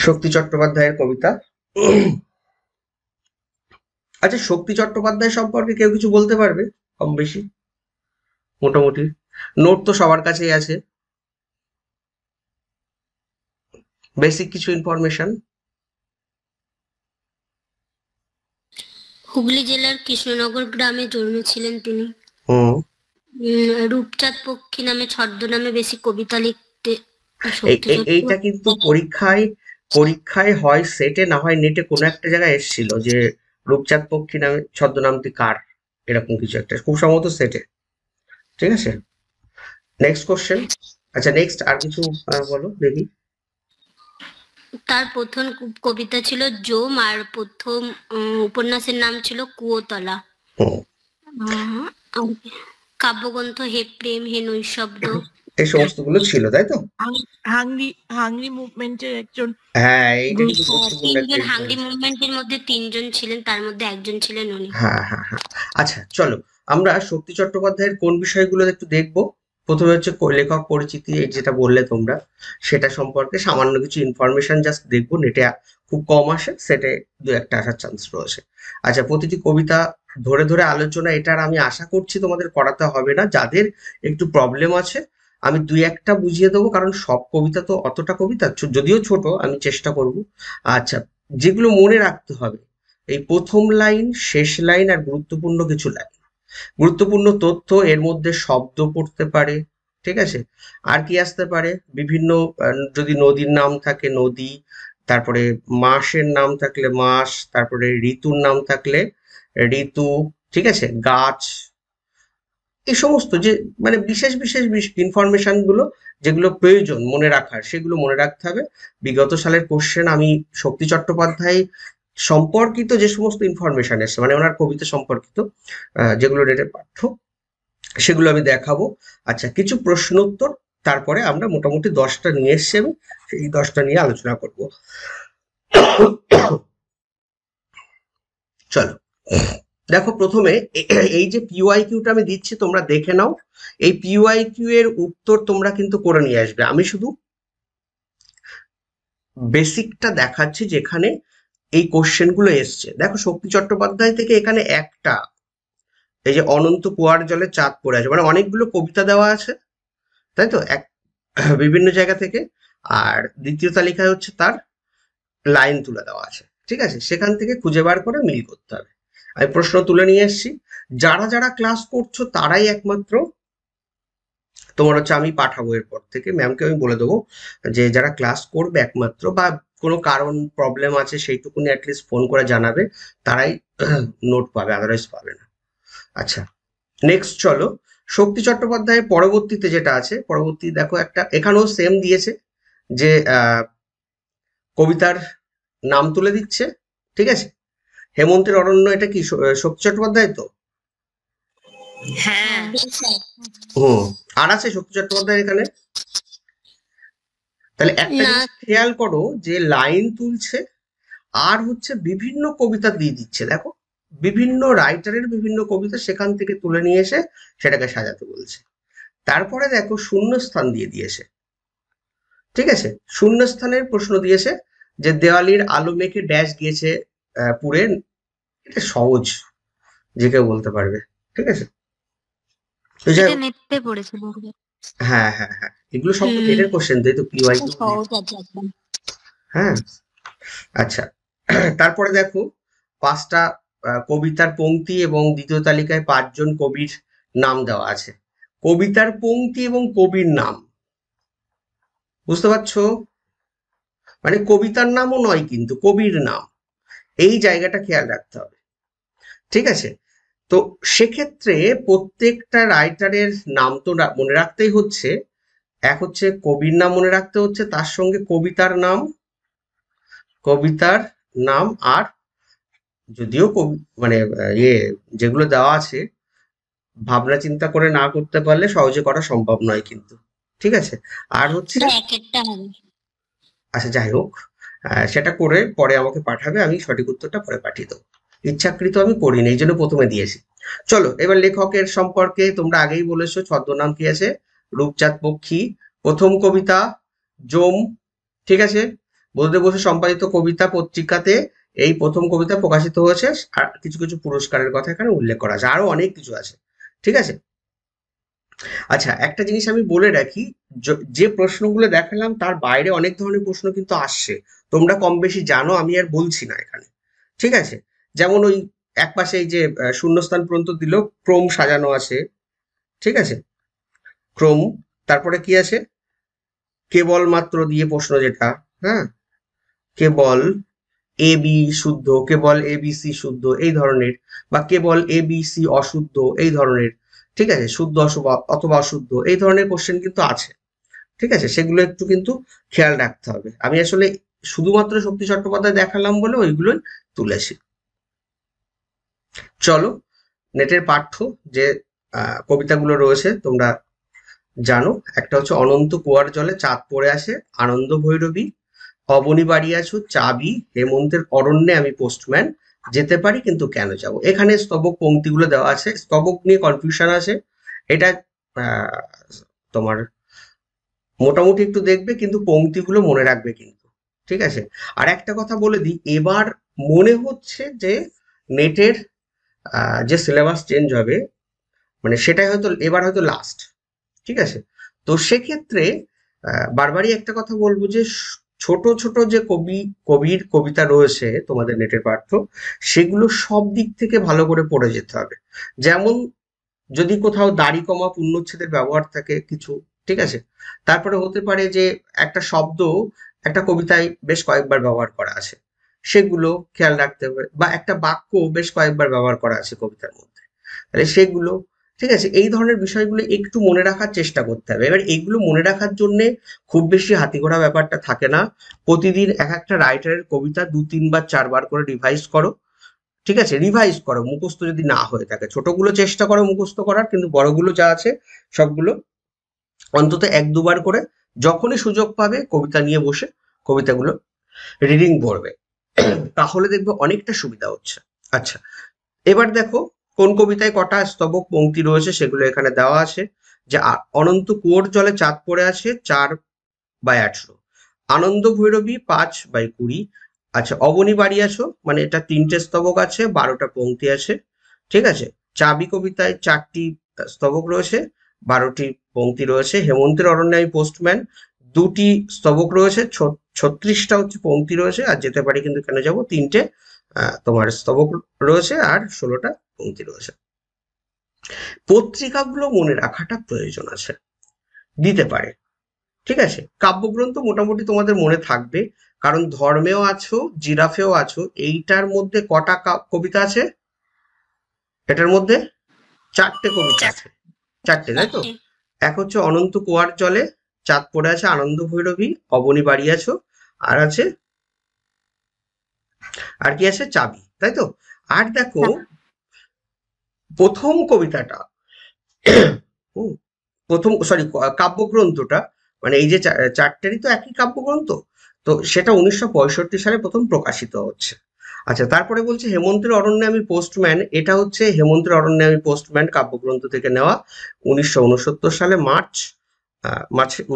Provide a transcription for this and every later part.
শক্তি চট্টোপাধ্যায়ের কবিতা। আচ্ছা, শক্তি চট্টোপাধ্যায় সম্পর্কে কেউ কিছু বলতে পারবে? কম বেশি মোটামুটি নোট তো সবার কাছেই আছে, বেসিক কিছু ইনফরমেশন। হুগলি জেলার কৃষ্ণনগর গ্রামে জন্মেছিলেন তিনি। রূপচাঁদ পক্ষী নামে ছদ্মনামে বেশি কবিতা লিখতে। এইটা কিন্তু পরীক্ষায় হয় সেটে না হয় নেটে কোনো একটা জায়গায় এসেছিল যে রূপচাঁদ পক্ষী নামে ছদ্মনামটি কার, এরকম কিছু একটা, খুব সম্ভবত সেটে। ঠিক আছে, নেক্সট কোশ্চেন। আচ্ছা, নেক্সট আর কিছু বলো দেখি। তার প্রথম কবিতা ছিল জোম, আর প্রথম উপন্যাসের নাম ছিল কুয়োতলা। কাব্যগ্রন্থ হে প্রেম, হে নৈশব্দ, এই সমস্ত গুলো ছিল, তাই তো? হাংরি মুভমেন্টের একজন, হ্যাঁ, তিনজন হাংরি মুভমেন্টের মধ্যে তিনজন ছিলেন, তার মধ্যে একজন ছিলেন উনি। হ্যাঁ হ্যাঁ হ্যাঁ। আচ্ছা চলো, আমরা শক্তি চট্টোপাধ্যায়ের কোন বিষয়গুলো একটু দেখবো। প্রথমে হচ্ছে লেখক পরিচিতি, এই যেটা বললে তোমরা, সেটা সম্পর্কে সামান্য কিছু ইনফরমেশন জাস্ট দেখবো। নেটে খুব কম আসে, সেটে দু একটা আসার চান্স রয়েছে। আচ্ছা, প্রতিটি কবিতা ধরে ধরে আলোচনা, এটার আমি আশা করছি তোমাদের করাতে হবে না। যাদের একটু প্রবলেম আছে আমি দুই একটা বুঝিয়ে দেবো, কারণ সব কবিতা তো অতটা কবিতা যদিও ছোট, আমি চেষ্টা করব। আচ্ছা, যেগুলো মনে রাখতে হবে, এই প্রথম লাইন, শেষ লাইন, আর গুরুত্বপূর্ণ কিছু লাইন, গুরুত্বপূর্ণ তথ্য, এর মধ্যে শব্দ পড়তে পারে। ঠিক আছে, আর কি আসতে পারে, বিভিন্ন যদি নদীর নাম থাকে নদী, তারপরে মাসের নাম থাকলে মাস, তারপরে ঋতুর নাম থাকলে ঋতু, ঠিক আছে, গাছ, এই সমস্ত যে মানে বিশেষ বিশেষ ইনফরমেশন গুলো যেগুলো প্রয়োজন মনে রাখার, সেগুলো মনে রাখতে হবে। বিগত সালের কোশ্চেন আমি শক্তি চট্টোপাধ্যায় সম্পর্কিত যে সমস্ত ইনফরমেশন এসছে, মানে ওনার কবিতা সম্পর্কিত যেগুলো নেটের পাঠ্য, সেগুলো আমি দেখাবো। আচ্ছা, কিছু প্রশ্ন উত্তর, তারপরে আমরা মোটামুটি 10টা নিয়ে এসছি, আমি সেই 10টা নিয়ে আলোচনা করব। চলো দেখো, প্রথমে এই যে পিওয়াইকিউটা আমি দিচ্ছি, তোমরা দেখে নাও। এই পিওয়াইকিউ এর উত্তর তোমরা কিন্তু করে নিয়ে আসবে। আমি শুধু বেসিকটা দেখাচ্ছি যেখানে এই কোশ্চেন গুলো এসছে। দেখো, শক্তি চট্টোপাধ্যায় থেকে এখানে একটা, এই যে অনন্ত কুয়ার জলে চাঁদ পড়ে আছে, মানে অনেকগুলো কবিতা দেওয়া আছে, তাই তো, এক বিভিন্ন জায়গা থেকে। আর দ্বিতীয় তালিকায় হচ্ছে তার লাইন তুলে দেওয়া আছে। ঠিক আছে, সেখান থেকে খুঁজে বার করে মিল করতে হবে। আমি প্রশ্ন তুলে নিয়ে এসেছি। যারা যারা ক্লাস করছো তারাই একমাত্র, তোমার হচ্ছে আমি পাঠাবো এরপর থেকে, ম্যামকে আমি বলে দেবো যে যারা ক্লাস করবে একমাত্র, বা কোনো কারণ প্রবলেম আছে সেইটুকুনি অ্যাটলিস্ট ফোন করে জানাবে, তারাই নোট পাবে, আদারওয়াইজ পাবে না। আচ্ছা, নেক্সট চলো, শক্তি চট্টোপাধ্যায়ের পরবর্তীতে যেটা আছে, পরবর্তী দেখো একটা, এখানেও সেম দিয়েছে যে কবিতার নাম তুলে দিচ্ছে। ঠিক আছে, হেমন্তের অরণ্য, এটা কি শক্তি চট্টোপাধ্যায় তো? হ্যাঁ। আর আছে শক্তি চট্টোপাধ্যায় এখানে? তাহলে একটা জিনিস খেয়াল করো, যে লাইন তুলছে আর হচ্ছে বিভিন্ন কবিতা দিয়ে দিচ্ছে। দেখো, বিভিন্ন রাইটারের বিভিন্ন কবিতা সেখান থেকে তুলে নিয়ে এসে সেটাকে সাজাতে বলছে। তারপরে দেখো, শূন্যস্থান দিয়ে দিয়েছে। ঠিক আছে, শূন্যস্থানের প্রশ্ন দিয়েছে যে দেওয়ালির আলো মেখে ড্যাশ গিয়েছে পুরে। এটা সহজ, যে কেউ বলতে পারবে। ঠিক আছে, হ্যাঁ হ্যাঁ হ্যাঁ, এগুলো সব তো নেটের কোশ্চেন, তাই তো, পিওয়াইকিউ। হ্যাঁ, আচ্ছা। তারপরে দেখো, 5টা কবিতার পংক্তি এবং দ্বিতীয় তালিকায় 5জন কবির নাম দেওয়া আছে। কবিতার পংক্তি এবং কবির নাম, বুঝতে পারছো? মানে কবিতার নামও নয় কিন্তু, কবির নাম, এই জায়গাটা খেয়াল রাখতে হবে। ঠিক আছে, তো সেক্ষেত্রে প্রত্যেকটা রাইটারের নাম তো মনে রাখতেই হচ্ছে। এক হচ্ছে কবির নাম মনে রাখতে হচ্ছে, তার সঙ্গে কবিতার নাম, আর যদিও মানে যেগুলো দেওয়া আছে ভাবনা চিন্তা করে না করতে পারলে সহজে করা সম্ভব নয় কিন্তু। ঠিক আছে, আর হচ্ছে আচ্ছা যাই হোক, সেটা করে পরে আমাকে পাঠাবে, আমি সঠিক উত্তরটা পরে পাঠিয়ে দেবো। ইচ্ছাকৃত আমি করিনি, এই জন্য প্রথমে দিয়েছি। চলো, এবার লেখকের সম্পর্কে তোমরা আগেই বলেছো, ছদ্মনাম কি আছে, রূপচাঁদ পক্ষী। প্রথম কবিতা জোম। ঠিক আছে, বুদ্ধদেব বসু সম্পাদিত কবিতা পত্রিকাতে এই প্রথম কবিতা প্রকাশিত হয়েছে। আর কিছু কিছু পুরস্কারের কথা এখানে উল্লেখ করা আছে, আরো অনেক কিছু আছে, ঠিক আছে। আচ্ছা, একটা জিনিস আমি বলে রাখি, যে প্রশ্নগুলো দেখালাম তার বাইরে অনেক ধরনের প্রশ্ন কিন্তু আসছে, তোমরা কম বেশি জানো, আমি আর বলছি না এখানে, ঠিক আছে। যেমন ওই এক পাশে এই যে শূন্যস্থান পর্যন্ত দিল, ক্রম সাজানো আছে, ঠিক আছে, ক্রম, তারপরে কি আছে, কেবল মাত্র দিয়ে প্রশ্ন যেটা, হ্যাঁ, কেবল এ বি শুদ্ধ, কেবল এ বি সি শুদ্ধ, এই ধরনের, বা কেবল এ বি সি অশুদ্ধ, এই ধরনের, ঠিক আছে, শুদ্ধ অশুদ্ধ অথবা অশুদ্ধ, এই ধরনের কোশ্চেন কিন্তু আছে, ঠিক আছে। সেগুলো একটু কিন্তু খেয়াল রাখতে হবে। আমি আসলে শুধুমাত্র শক্তি চট্টোপাধ্যায় দেখালাম বলে ওইগুলোই তুলেছি। চলো, নেটের পাঠ্য যে কবিতাগুলো রয়েছে তোমরা জানো, একটা হচ্ছে অনন্ত কুয়ার জলে চাঁদ পড়ে আসে, আনন্দ ভৈরবী, অবনী বাড়ি আছো, চাবি, হেমন্তের অরণ্যে আমি পোস্টম্যান, যেতে পারি কিন্তু কেন যাব। এখানে স্তবক পংক্তিগুলো দেওয়া আছে, স্তবক নিয়ে কনফিউশন আছে, এটা তোমার মোটামুটি একটু দেখবে, কিন্তু পংক্তিগুলো মনে রাখবে কিন্তু, ঠিক আছে। আর একটা কথা বলে দিই, এবার মনে হচ্ছে যে নেটের যে সিলেবাস চেঞ্জ হবে, মানে সেটাই হয়তো এবার হয়তো লাস্ট, ঠিক আছে। তো সেক্ষেত্রে বারবারই একটা কথা বলবো যে ছোট ছোট যে কবির কবিতা রয়েছে তোমাদের নেটের পাঠ্য, সেগুলো সব দিক থেকে ভালো করে পড়ে যেতে হবে। যেমন যদি কোথাও দাড়ি কমা পূর্ণচ্ছেদের ব্যবহার থাকে কিছু, ঠিক আছে, তারপরে হতে পারে যে একটা শব্দ একটা কবিতায় বেশ কয়েকবার ব্যবহার করা আছে, সেগুলো খেয়াল রাখতে হবে, বা একটা বাক্য বেশ কয়েকবার ব্যবহার করা আছে কবিতার মধ্যে, তাহলে সেগুলো, ঠিক আছে, এই ধরনের বিষয়গুলো একটু মনে রাখার চেষ্টা করতে হবে। এবার এইগুলো মনে রাখার জন্য খুব বেশি হাতিঘোড়া ব্যাপারটা থাকে না, প্রতিদিন এক একটা রাইটারের কবিতা 2-3 বার 4 বার করে রিভাইজ করো, ঠিক আছে, রিভাইজ করো, মুখস্থ যদি না হয়ে থাকে, ছোটগুলো চেষ্টা করো মুখস্থ করার, কিন্তু বড়গুলো যা আছে সবগুলো অন্তত 1-2 বার করে যখনই সুযোগ পাবে কবিতা নিয়ে বসে কবিতাগুলো রিডিং পড়বে, তাহলে দেখবে অনেকটা সুবিধা হচ্ছে। আচ্ছা, এবার দেখো কোন কবিতায় কটা স্তবক পংক্তি রয়েছে সেগুলো এখানে দেওয়া আছে। যে অনন্ত কুয়োর জলে চাঁদ পড়ে আছে 4/18, আনন্দ ভৈরবী 5/20, আচ্ছা, অবনী বাড়ি আছো মানে এটা 3টে স্তবক আছে, 12টা পংক্তি আছে, ঠিক আছে। চাবি কবিতায় 4টি স্তবক রয়েছে, 12টি পংক্তি রয়েছে। হেমন্তের অরণ্যে আমি পোস্টম্যান 2টি স্তবক রয়েছে, 36টা হচ্ছে পংক্তি রয়েছে, আর যেতে পারি কিন্তু কেন যাব 3টে তোমার স্তবক রয়েছে, আর 16টা পংক্তি রয়েছে। পত্রিকাগুলো মনে রাখাটা প্রয়োজন আছে, দিতে পারে, ঠিক আছে। কাব্যগ্রন্থ মোটামুটি তোমাদের মনে থাকবে, কারণ ধর্মেও আছো, জিরাফেও আছো, এইটার মধ্যে কটা কবিতা আছে, এটার মধ্যে 4টে কবিতা আছে, 4টে, তাই তো। এক হচ্ছে অনন্ত কুয়ার জলে চাঁদ পড়ে আছে, আনন্দ ভৈরবী, অবনী বাড়ি আছো, আর আছে, আর কি আছে, চাবি, তাই তো। আর দেখো প্রথম কবিতাটা, প্রথম সরি কাব্যগ্রন্থটা, মানে এই যে 4টেরই তো একই কাব্যগ্রন্থ, তো সেটা 1965 সালে প্রথম প্রকাশিত হচ্ছে। আচ্ছা, তারপরে বলছে হেমন্তের অরণ্যে আমি পোস্টম্যান, এটা হচ্ছে হেমন্তের অরণ্যে আমি পোস্টম্যান কাব্যগ্রন্থ থেকে নেওয়া, 1969 সালে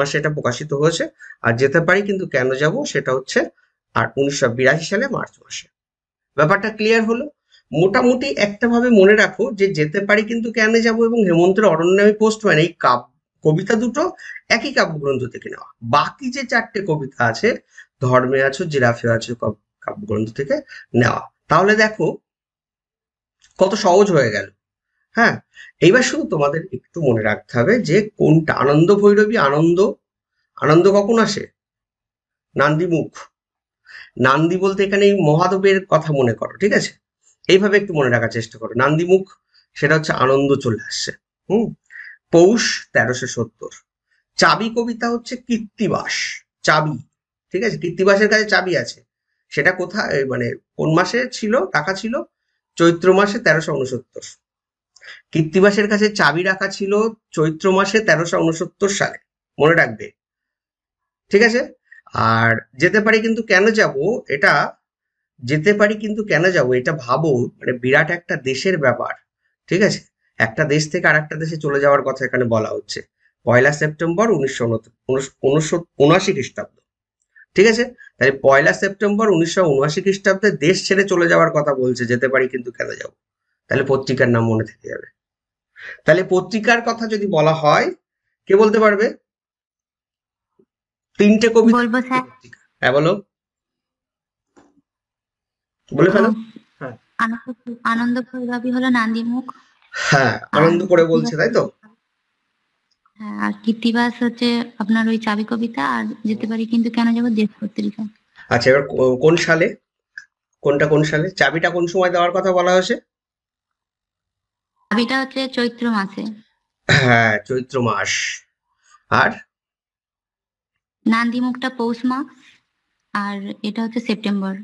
মাসে এটা প্রকাশিত হয়েছে। আর যেতে পারি কিন্তু কেন যাব সেটা হচ্ছে আর 1982 সালে মার্চ মাসে। ব্যাপারটা ক্লিয়ার হলো। মোটামুটি একটা ভাবে মনে রাখো যে যেতে পারি কিন্তু কেন যাব এবং হেমন্তের অরণ্যে আমি পোস্টম্যান, এই কবিতা দুটো একই কাব্যগ্রন্থ থেকে নেওয়া। বাকি যে 4টে কবিতা আছে, ধর্মে আছো, জিরাফে আছো, কাব্যগ্রন্থ থেকে নেওয়া। তাহলে দেখো কত সহজ হয়ে গেল। হ্যাঁ, এইবার শুধু তোমাদের একটু মনে রাখতে হবে যে কোনটা আনন্দ ভৈরবী, আনন্দ কখন আসে, নান্দিমুখ, নান্দি বলতে এখানে এই মহাদেবের কথা মনে করো, ঠিক আছে, এইভাবে একটু মনে রাখার চেষ্টা করো। নান্দিমুখ সেটা হচ্ছে আনন্দ চলে আসছে। পৌষ 1370। চাবি কবিতা হচ্ছে কৃত্তিবাস, চাবি, ঠিক আছে, কৃত্তিবাসের কাছে চাবি আছে, সেটা কোথায় মানে কোন মাসে ছিল, রাখা ছিল, চৈত্র মাসে 1369। কৃত্তিবাসের কাছে চাবি রাখা ছিল চৈত্র মাসে 1369 সালে, মনে রাখবে, ঠিক আছে। আর যেতে পারি কিন্তু কেন যাব, এটা যেতে পারি কিন্তু কেন যাব, এটা ভাবো মানে বিরাট একটা দেশের ব্যাপার, ঠিক আছে। একটা দেশ থেকে আর একটা দেশে চলে যাওয়ার কথা এখানে বলা হচ্ছে। 1 সেপ্টেম্বর 1979 খ্রিস্টাব্দ, ঠিক আছে, তাহলে 1 সেপ্টেম্বর 1979 খ্রিস্টাব্দে দেশ ছেড়ে চলে যাওয়ার কথা বলছে, যেতে পারি কিন্তু কেন যাবো, তাহলে পত্রিকার নাম মনে থেকে যাবে। তাহলে পত্রিকার কথা যদি বলা হয়, কে বলতে পারবে? 3টে কবিতা বলবো স্যার। পত্রিকা, হ্যাঁ বলো, বলে ফেলো। হ্যাঁ আনন্দ ভৈরবী হলো নান্দিমুখ। হ্যাঁ, আর আনন্দ করে বলছে, তাই তো? হ্যাঁ, আর কীর্তিবাস হচ্ছে আপনার ওই চাবি কবিতা, আর যেতে পারি কিন্তু কেন যাবো দেশ পত্রিকা। আচ্ছা, এবার কোন সালে, কোন সালে চাবিটা কোন সময় দেওয়ার কথা বলা হয়েছে? চাবিটা হচ্ছে চৈত্র মাসে। হ্যাঁ, চৈত্র মাস। আর নান্দিমুখটা পৌষ মাস, আর এটা হচ্ছে সেপ্টেম্বর,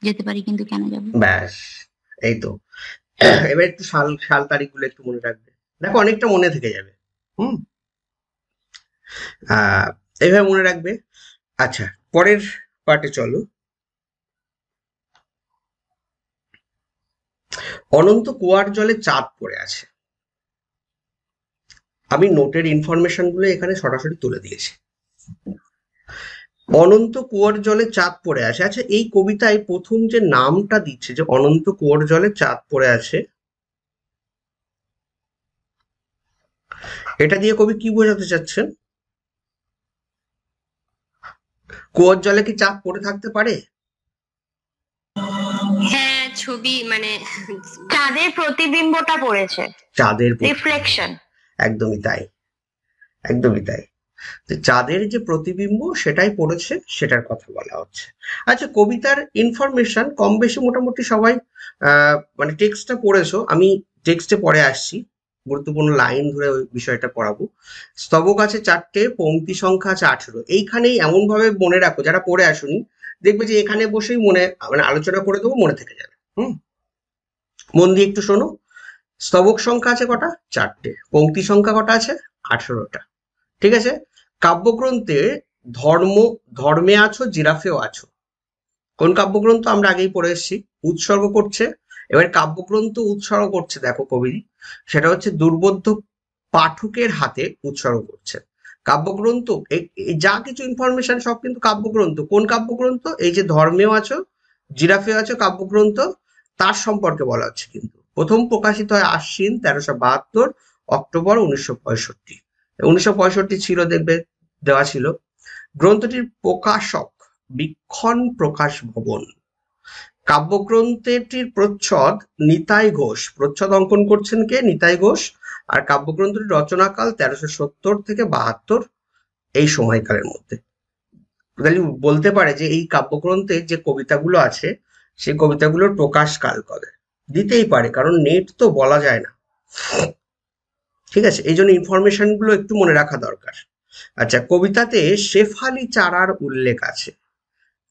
যেতে পারি কিন্তু কেন যাবো। ব্যাস, এই তো। এবার একটু সাল সাল তারিখগুলো একটু মনে রাখবে, দেখো অনেকটা মনে থেকে যাবে। হুম, এইভাবে মনে রাখবে। আচ্ছা, পরের পার্টে চলো। অনন্ত কুয়ার জলে চাঁদ পড়ে আছে। আমি নোটের ইনফরমেশন গুলো এখানে সরাসরি তুলে দিয়েছি। অনন্ত কুয়ার জলে চাঁদ পড়ে আছে। আচ্ছা, এই কবিতায় প্রথম যে নামটা দিচ্ছে, যে অনন্ত কুয়ার জলে চাঁদ পড়ে আছে, এটা দিয়ে কবি কি বোঝাতে চাচ্ছেন? কুয়ার জলে কি চাঁদ পড়ে থাকতে পারে? হ্যাঁ, ছবি মানে চাঁদের প্রতিবিম্বটা পড়েছে, চাঁদের রিফ্লেকশন। একদমই তাই, একদমই তাই। চাঁদের যে প্রতিবিম্ব সেটাই পড়েছে, সেটার কথা বলা হচ্ছে। আচ্ছা, কবিতার ইনফরমেশন কম বেশি মোটামুটি সবাই মানে টেক্সটটা পড়েছো, আমি টেক্সটে পরে আসছি, গুরুত্বপূর্ণ লাইন ধরে ওই বিষয়টা পড়াবো। স্তবক আছে 4টে, পংক্তি সংখ্যা আছে 18। এইখানেই এমন ভাবে মনে রাখো, যারা পড়ে আসুনি দেখবে যে এখানে বসেই মনে মানে আলোচনা করে দেবো, মনে থেকে যাবে। মন দিয়ে একটু শোনো। স্তবক সংখ্যা আছে কটা? 4টে। পংক্তি সংখ্যা কটা আছে? 18টা। ঠিক আছে। কাব্যগ্রন্থে ধর্মে আছো, জিরাফেও আছো, কোন কাব্যগ্রন্থ আমরা আগেই পড়ে এসেছি। উৎসর্গ করছে, এবার কাব্যগ্রন্থ উৎসর্গ করছে, দেখো কবি, সেটা হচ্ছে দুর্বোধ্য পাঠকের হাতে উৎসর্গ করছে। কাব্যগ্রন্থ যা কিছু ইনফরমেশন সব কিন্তু কাব্যগ্রন্থ। কোন কাব্যগ্রন্থ? এই যে ধর্মেও আছো, জিরাফেও আছো কাব্যগ্রন্থ, তার সম্পর্কে বলা হচ্ছে। কিন্তু প্রথম প্রকাশিত হয় আশ্বিন 1372, অক্টোবর 1965। 1965 ছিল, দেখবে দেওয়া ছিল। গ্রন্থটির প্রকাশক বিক্ষণ প্রকাশ ভবন। কাব্যগ্রন্থটির প্রচ্ছদ নিতাই ঘোষ, প্রচ্ছদ অঙ্কন করছেন কে? নিতাই ঘোষ। আর কাব্যগ্রন্থটির রচনাকাল 1370 থেকে 72 এই সময়কালের মধ্যে। তাহলে বলতে পারে যে এই কাব্যগ্রন্থে যে কবিতাগুলো আছে, সেই কবিতাগুলোর প্রকাশকাল কবে, দিতেই পারে, কারণ নেট তো বলা যায় না। ঠিক আছে, এই জন্য ইনফরমেশন গুলো একটু মনে রাখা দরকার। আচ্ছা, কবিতাতে শেফালি চারার উল্লেখ আছে,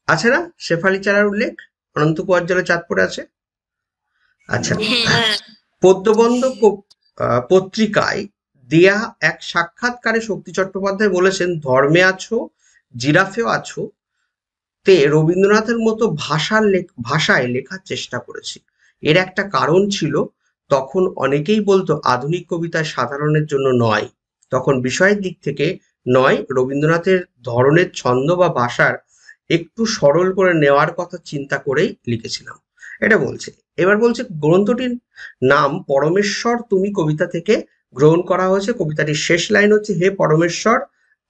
আছে না? শেফালি চারার উল্লেখ অনন্ত কুয়ার জলে চাঁদ পড়ে আছে। আচ্ছা, পদ্যবন্ধ পত্রিকায় দেয়া এক সাক্ষাৎকারে শক্তি চট্টোপাধ্যায় বলেছেন, ধর্মে আছো, জিরাফেও আছো তে রবীন্দ্রনাথের মতো ভাষায় লেখার চেষ্টা করেছি। এর একটা কারণ ছিল, তখন অনেকেই বলতো আধুনিক কবিতা সাধারণের জন্য নয়, তখন বিষয়ের দিক থেকে নয়, রবীন্দ্রনাথের ধরনের ছন্দ বা ভাষার একটু সরল করে নেওয়ার কথা চিন্তা করেই লিখেছিলাম, এটা বলছে। এবার বলছে গ্রন্থটির নাম পরমেশ্বর তুমি কবিতা থেকে গ্রহণ করা হয়েছে। কবিতাটির শেষ লাইন হচ্ছে, হে পরমেশ্বর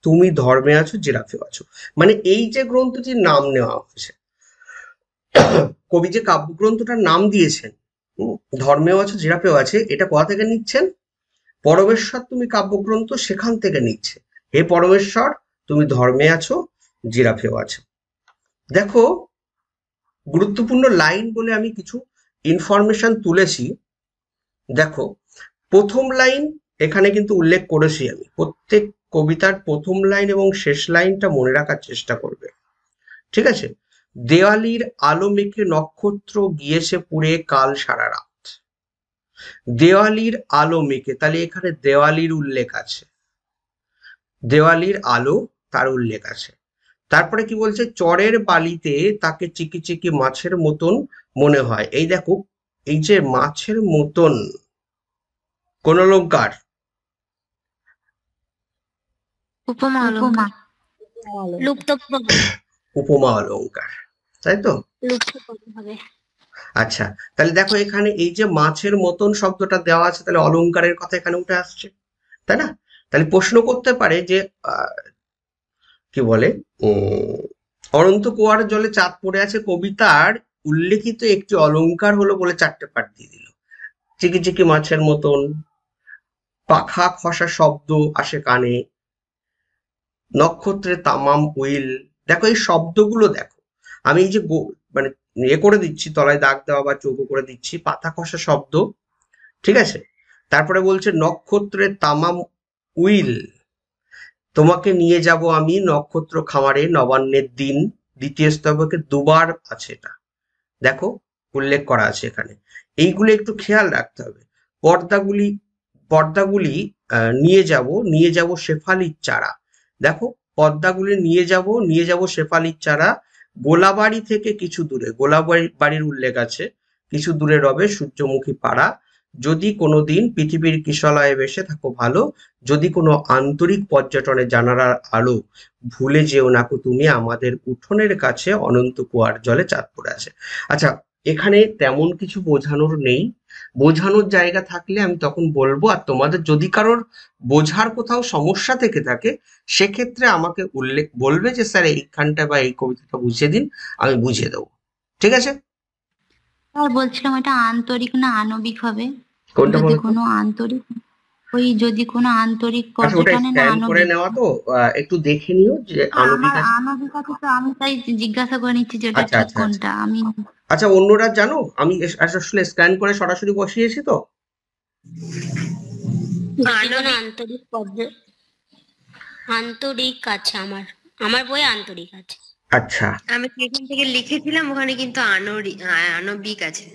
তুমি ধর্মে আছো, জিরাফেও আছো। মানে এই যে গ্রন্থটির নাম নেওয়া হয়েছে, কবি যে কাব্যগ্রন্থটার নাম দিয়েছেন ধর্মেও আছে, জিরাফেও আছে, এটা কোথা থেকে নিচ্ছেন? পরমেশ্বর তুমি কাব্যগ্রন্থ, সেখান থেকে নিচ্ছে, হে পরমেশ্বর তুমি ধর্মে আছো, জিরাফেও আছো। দেখো, গুরুত্বপূর্ণ লাইন বলে আমি কিছু ইনফরমেশন তুলেছি। দেখো, প্রথম লাইন এখানে কিন্তু উল্লেখ করেছি আমি। প্রত্যেক কবিতার প্রথম লাইন এবং শেষ লাইনটা মনে রাখার চেষ্টা করবে, ঠিক আছে? দেওয়ালির আলো মেখে নক্ষত্র গিয়েছে পুড়ে কাল সারা রাত। দেওয়ালির আলো মেখে, তাহলে এখানে দেওয়ালির উল্লেখ আছে, দেওয়ালির আলো তার উল্লেখ আছে। তারপরে কি বলছে? চরের বালিতে তাকে চিকি চিকি মাছের মতন মনে হয়। এই দেখো, এই যে মাছের মতন, কোন অলংকার? উপমা। লুপ্ত উপমা অলংকার, তাই তো? লক্ষ্য করতে হবে। আচ্ছা, তাহলে দেখো এখানে এই যে মাছের মতন শব্দটা দেওয়া আছে, তাহলে অলংকারের কথা এখানে উঠে আসছে, তাই না? তাহলে প্রশ্ন করতে পারে যে কি বলে, অনন্ত কুয়ার জলে চাঁদ পড়ে আছে কবিতার উল্লেখিত একটি অলংকার হলো বলে 4টে পাঠ দিয়ে দিল। চিকি চিকি মাছের মতন, পাখা খসা শব্দ আসে কানে, নক্ষত্রে তামাম উইল। দেখো এই শব্দগুলো দেখো, আমি এই যে মানে করে দিচ্ছি, তলায় দাগ দেওয়া বা চৌকো করে দিচ্ছি, পাতা খসা শব্দ, ঠিক আছে? তারপরে বলছে নক্ষত্রে তামাম উইল, তোমাকে নিয়ে যাব আমি নক্ষত্র খামারে নবান্নের দিন। দ্বিতীয় স্তবকে দুবার আছে, এটা দেখো উল্লেখ করা আছে এখানে। এইগুলো একটু খেয়াল রাখতে হবে। পর্দাগুলি নিয়ে যাব শেফালির চারা। দেখো পর্দাগুলি নিয়ে যাব শেফালির চারা, গোলাবাড়ি থেকে কিছু দূরে, গোলাবাড়ির উল্লেখ আছে, কিছু দূরে রবে সূর্যমুখী পাড়া। যদি কোনোদিন পৃথিবীর কিশলয়ে বেসে থাকো ভালো, যদি কোনো আন্তরিক পর্যটনে জানালার আলো, ভুলে যেও নাকো তুমি আমাদের উঠোনের কাছে অনন্ত কুয়ার জলে চাঁদ পড়ে আছে। আচ্ছা, এখানে তেমন কিছু বোঝানোর নেই, বোঝানোর জায়গা থাকলে আমি তখন বলবো। আর তোমাদের যদি কারোর বোঝার কোথাও সমস্যা থেকে থাকে, সেক্ষেত্রে আমাকে বলবে যে স্যার এইখানটা বা এই কবিতাটা বুঝিয়ে দিন, আমি বুঝিয়ে দেবো, ঠিক আছে? আর বলছিলাম এটা আন্তরিক না আণবিক হবে? কোনটা যদি বলতো? কোনো আন্তরিক, যদি কোনো আন্তরিক আচ্ছা, ওটা পর্যটনে না স্ক্যান করে আণবিক? নেওয়া তো, একটু দেখে নিও যে আণবিক আমার আছে। আণবিক আছে তো, আমি তাই জিজ্ঞাসা করে নিচ্ছি যে এটা আচ্ছা ঠিক আচ্ছা আচ্ছা কোনটা। আমি আচ্ছা, অন্যরা জানো আমি আসলে স্ক্যান করে সরাসরি বসিয়েছি তো। যদি কোনো আন্তরিক আছে, আমার বই আন্তরিক আছে। আচ্ছা আমি যেখান থেকে লিখেছিলাম ওখানে কিন্তু আণবিক আছে।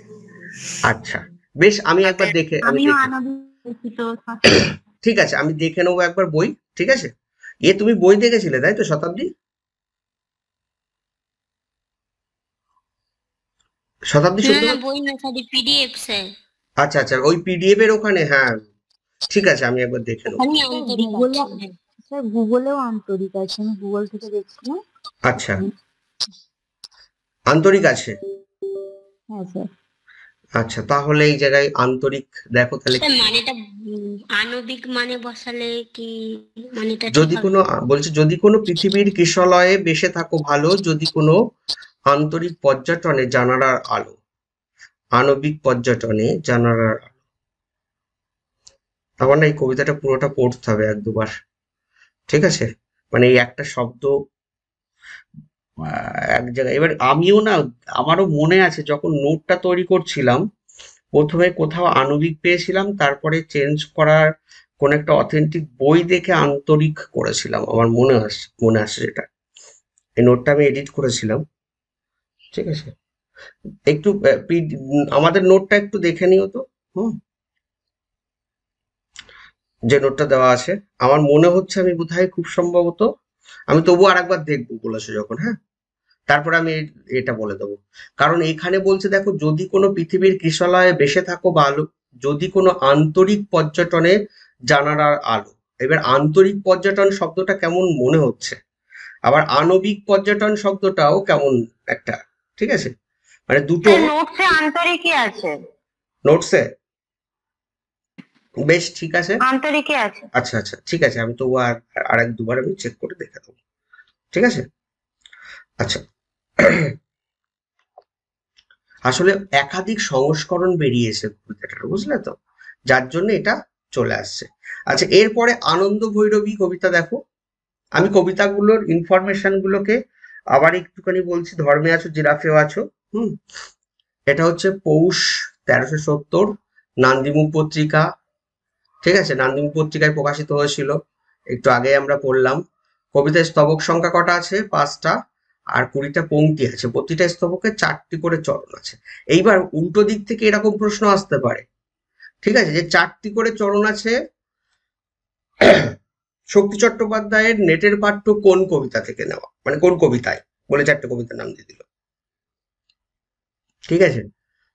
আচ্ছা, বেশ, আমি একবার দেখে আমিও আণবিক দেখি তো। ঠিক আছে, আমি দেখে নেবো একবার বই, ঠিক আছে? তুমি বই দেখেছিলে তাই তো, শতাব্দী? শুনতে না, বই না, সরি পিডিএফ স্যার। আচ্ছা আচ্ছা, ওই পিডিএফ এর ওখানে, হ্যাঁ ঠিক আছে, আমি একবার দেখে নেবো। আমি আন্তরিক আছে। স্যার গুগলেও আন্তরিক আছে, আমি গুগল থেকে দেখছিলাম। আচ্ছা, আন্তরিক আছে। হ্যাঁ স্যার। আচ্ছা, তাহলে এই জায়গায় আন্তরিক দেখো তাহলে। মানেটা আণবিক মানে বসালে কি মানেটা যদি কোনো বলছে যদি কোনো পৃথিবীর কিশলয়ে বেসে থাকো ভালো, যদি কোনো আন্তরিক পর্যটনে জানালার আলো, আণবিক পর্যটনে জানালার আলো। আমার না এই কবিতাটা পুরোটা পড়তে হবে 1-2 বার, ঠিক আছে? মানে এই একটা শব্দ এক জায়গায়। এবার আমিও না, আমারও মনে আছে যখন নোটটা তৈরি করছিলাম, প্রথমে কোথাও আণবিক পেয়েছিলাম, তারপরে চেঞ্জ করার কোন একটা অথেন্টিক বই দেখে আন্তরিক করেছিলাম, আমার মনে আসছে যেটা। এই নোটটা আমি এডিট করেছিলাম, ঠিক আছে? একটু আমাদের নোটটা একটু দেখে নিও তো, যে নোটটা দেওয়া আছে। আমার মনে হচ্ছে আমি বোধহয় খুব সম্ভবত, আমি তবু আরেকবার দেখবো বলেছে যখন, হ্যাঁ, তারপরে আমি এটা বলে দেবো। কারণ এখানে বলছে দেখো, যদি কোনো পৃথিবীর কিশলয়ে বেসে থাকো বা আলো, যদি কোনো আন্তরিক পর্যটনে জানালার আলো। এবার আন্তরিক পর্যটন শব্দটা কেমন মনে হচ্ছে, আবার আণবিক পর্যটন শব্দটাও কেমন একটা, ঠিক আছে? মানে দুটো নোটসে আন্তরিকই আছে। নোটসে বেশ, ঠিক আছে, আন্তরিকই আছে। আচ্ছা আচ্ছা, ঠিক আছে, আমি তো আর 1-2 বার আমি চেক করে দেখে দেবো, ঠিক আছে? আচ্ছা, আসলে একাধিক সংস্করণ বেরিয়েছে কবিতাটার, বুঝলে তো, যার জন্য এটা চলে আসছে। আচ্ছা, এরপরে আনন্দ ভৈরবী কবিতা দেখো। আমি কবিতাগুলোর ইনফরমেশন গুলোকে আবার একটুখানি বলছি। ধর্মে আছো জিরাফেও আছো, এটা হচ্ছে পৌষ 1370 নান্দিমুখ পত্রিকা, ঠিক আছে? নান্দিমুখ পত্রিকায় প্রকাশিত হয়েছিল, একটু আগে আমরা পড়লাম। কবিতার স্তবক সংখ্যা কটা আছে? 5টা, আর 20টা পংক্তি আছে। প্রতিটা স্তবকে 4টি করে চরণ আছে। এইবার উল্টো দিক থেকে এরকম প্রশ্ন আসতে পারে, ঠিক আছে, যে 4টি করে চরণ আছে, শক্তি চট্টোপাধ্যায়ের নেটের পাঠ্য কোন কবিতা থেকে নেওয়া, মানে কোন কবিতায়, বলে 4টে কবিতার নাম দিয়ে দিল, ঠিক আছে?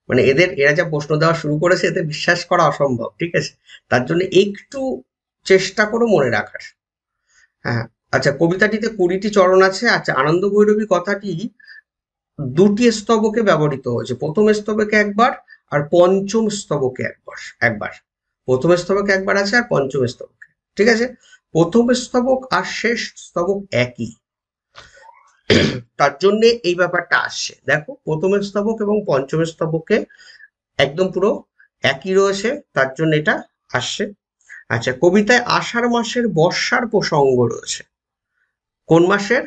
মানে এরা যা প্রশ্ন দেওয়া শুরু করেছে, এতে বিশ্বাস করা অসম্ভব, ঠিক আছে? তার জন্য একটু চেষ্টা করো মনে রাখার। হ্যাঁ, আচ্ছা, কবিতাটিতে 20টি চরণ আছে। আচ্ছা, আনন্দ ভৈরবী কথাটি দুটি স্তবকে ব্যবহৃত হয়েছে, প্রথম স্তবকে একবার আর পঞ্চম স্তবকে একবার। প্রথম স্তবকে একবার আছে আর পঞ্চম স্তবকে, ঠিক আছে। প্রথম স্তবক আর শেষ স্তবক একই, তার জন্য এই ব্যাপারটা আসছে। দেখো, প্রথম স্তবক এবং পঞ্চম স্তবকে একদম পুরো একই রয়েছে, তার জন্য এটা আসছে। আচ্ছা, কবিতায় আষাঢ় মাসের বর্ষার প্রসঙ্গ রয়েছে। কোন মাসের?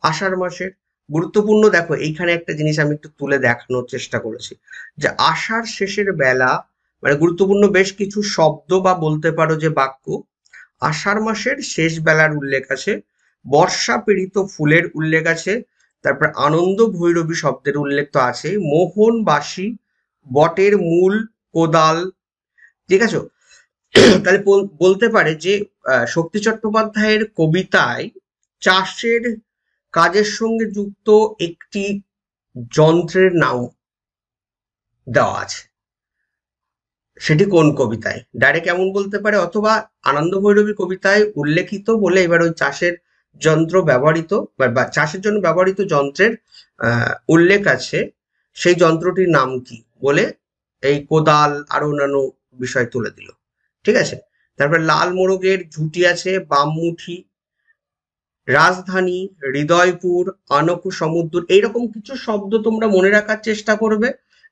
আষাঢ় মাসের। গুরুত্বপূর্ণ, দেখো এইখানে একটা জিনিস আমি একটু তুলে দেখানোর চেষ্টা করেছি, যে আষাঢ় শেষের বেলা, মানে গুরুত্বপূর্ণ বেশ কিছু শব্দ বা বলতে পারো যে বাক্য আষাঢ় মাসের শেষ বেলার উল্লেখ আছে, বর্ষা পীড়িত ফুলের উল্লেখ আছে, তারপর আনন্দ ভৈরবী শব্দের উল্লেখ তো আছে, মোহনবাসী, বটের মূল, কোদাল, ঠিক আছে। তাহলে বলতে পারে যে শক্তি চট্টোপাধ্যায়ের কবিতায় চাষের কাজের সঙ্গে যুক্ত একটি যন্ত্রের নাম দেওয়া আছে। সেটি কোন কবিতায়? ডাইরেক্ট এমন বলতে পারে, অথবা আনন্দ ভৈরবী কবিতায় উল্লেখিত বলে এবার ওই চাষের যন্ত্র ব্যবহৃত বা চাষের জন্য ব্যবহৃত যন্ত্রের উল্লেখ আছে, সেই যন্ত্রটির নাম কি বলে এই কোদাল আরো অন্যান্য বিষয় তুলে দিল, ঠিক আছে। তারপর লাল মোরগের ঝুঁটি আছে, বামমুঠি, রাজধানী, হৃদয়পুর, আনকু সমুদ্র, এইরকম কিছু শব্দ তোমরা মনে রাখার চেষ্টা করবে,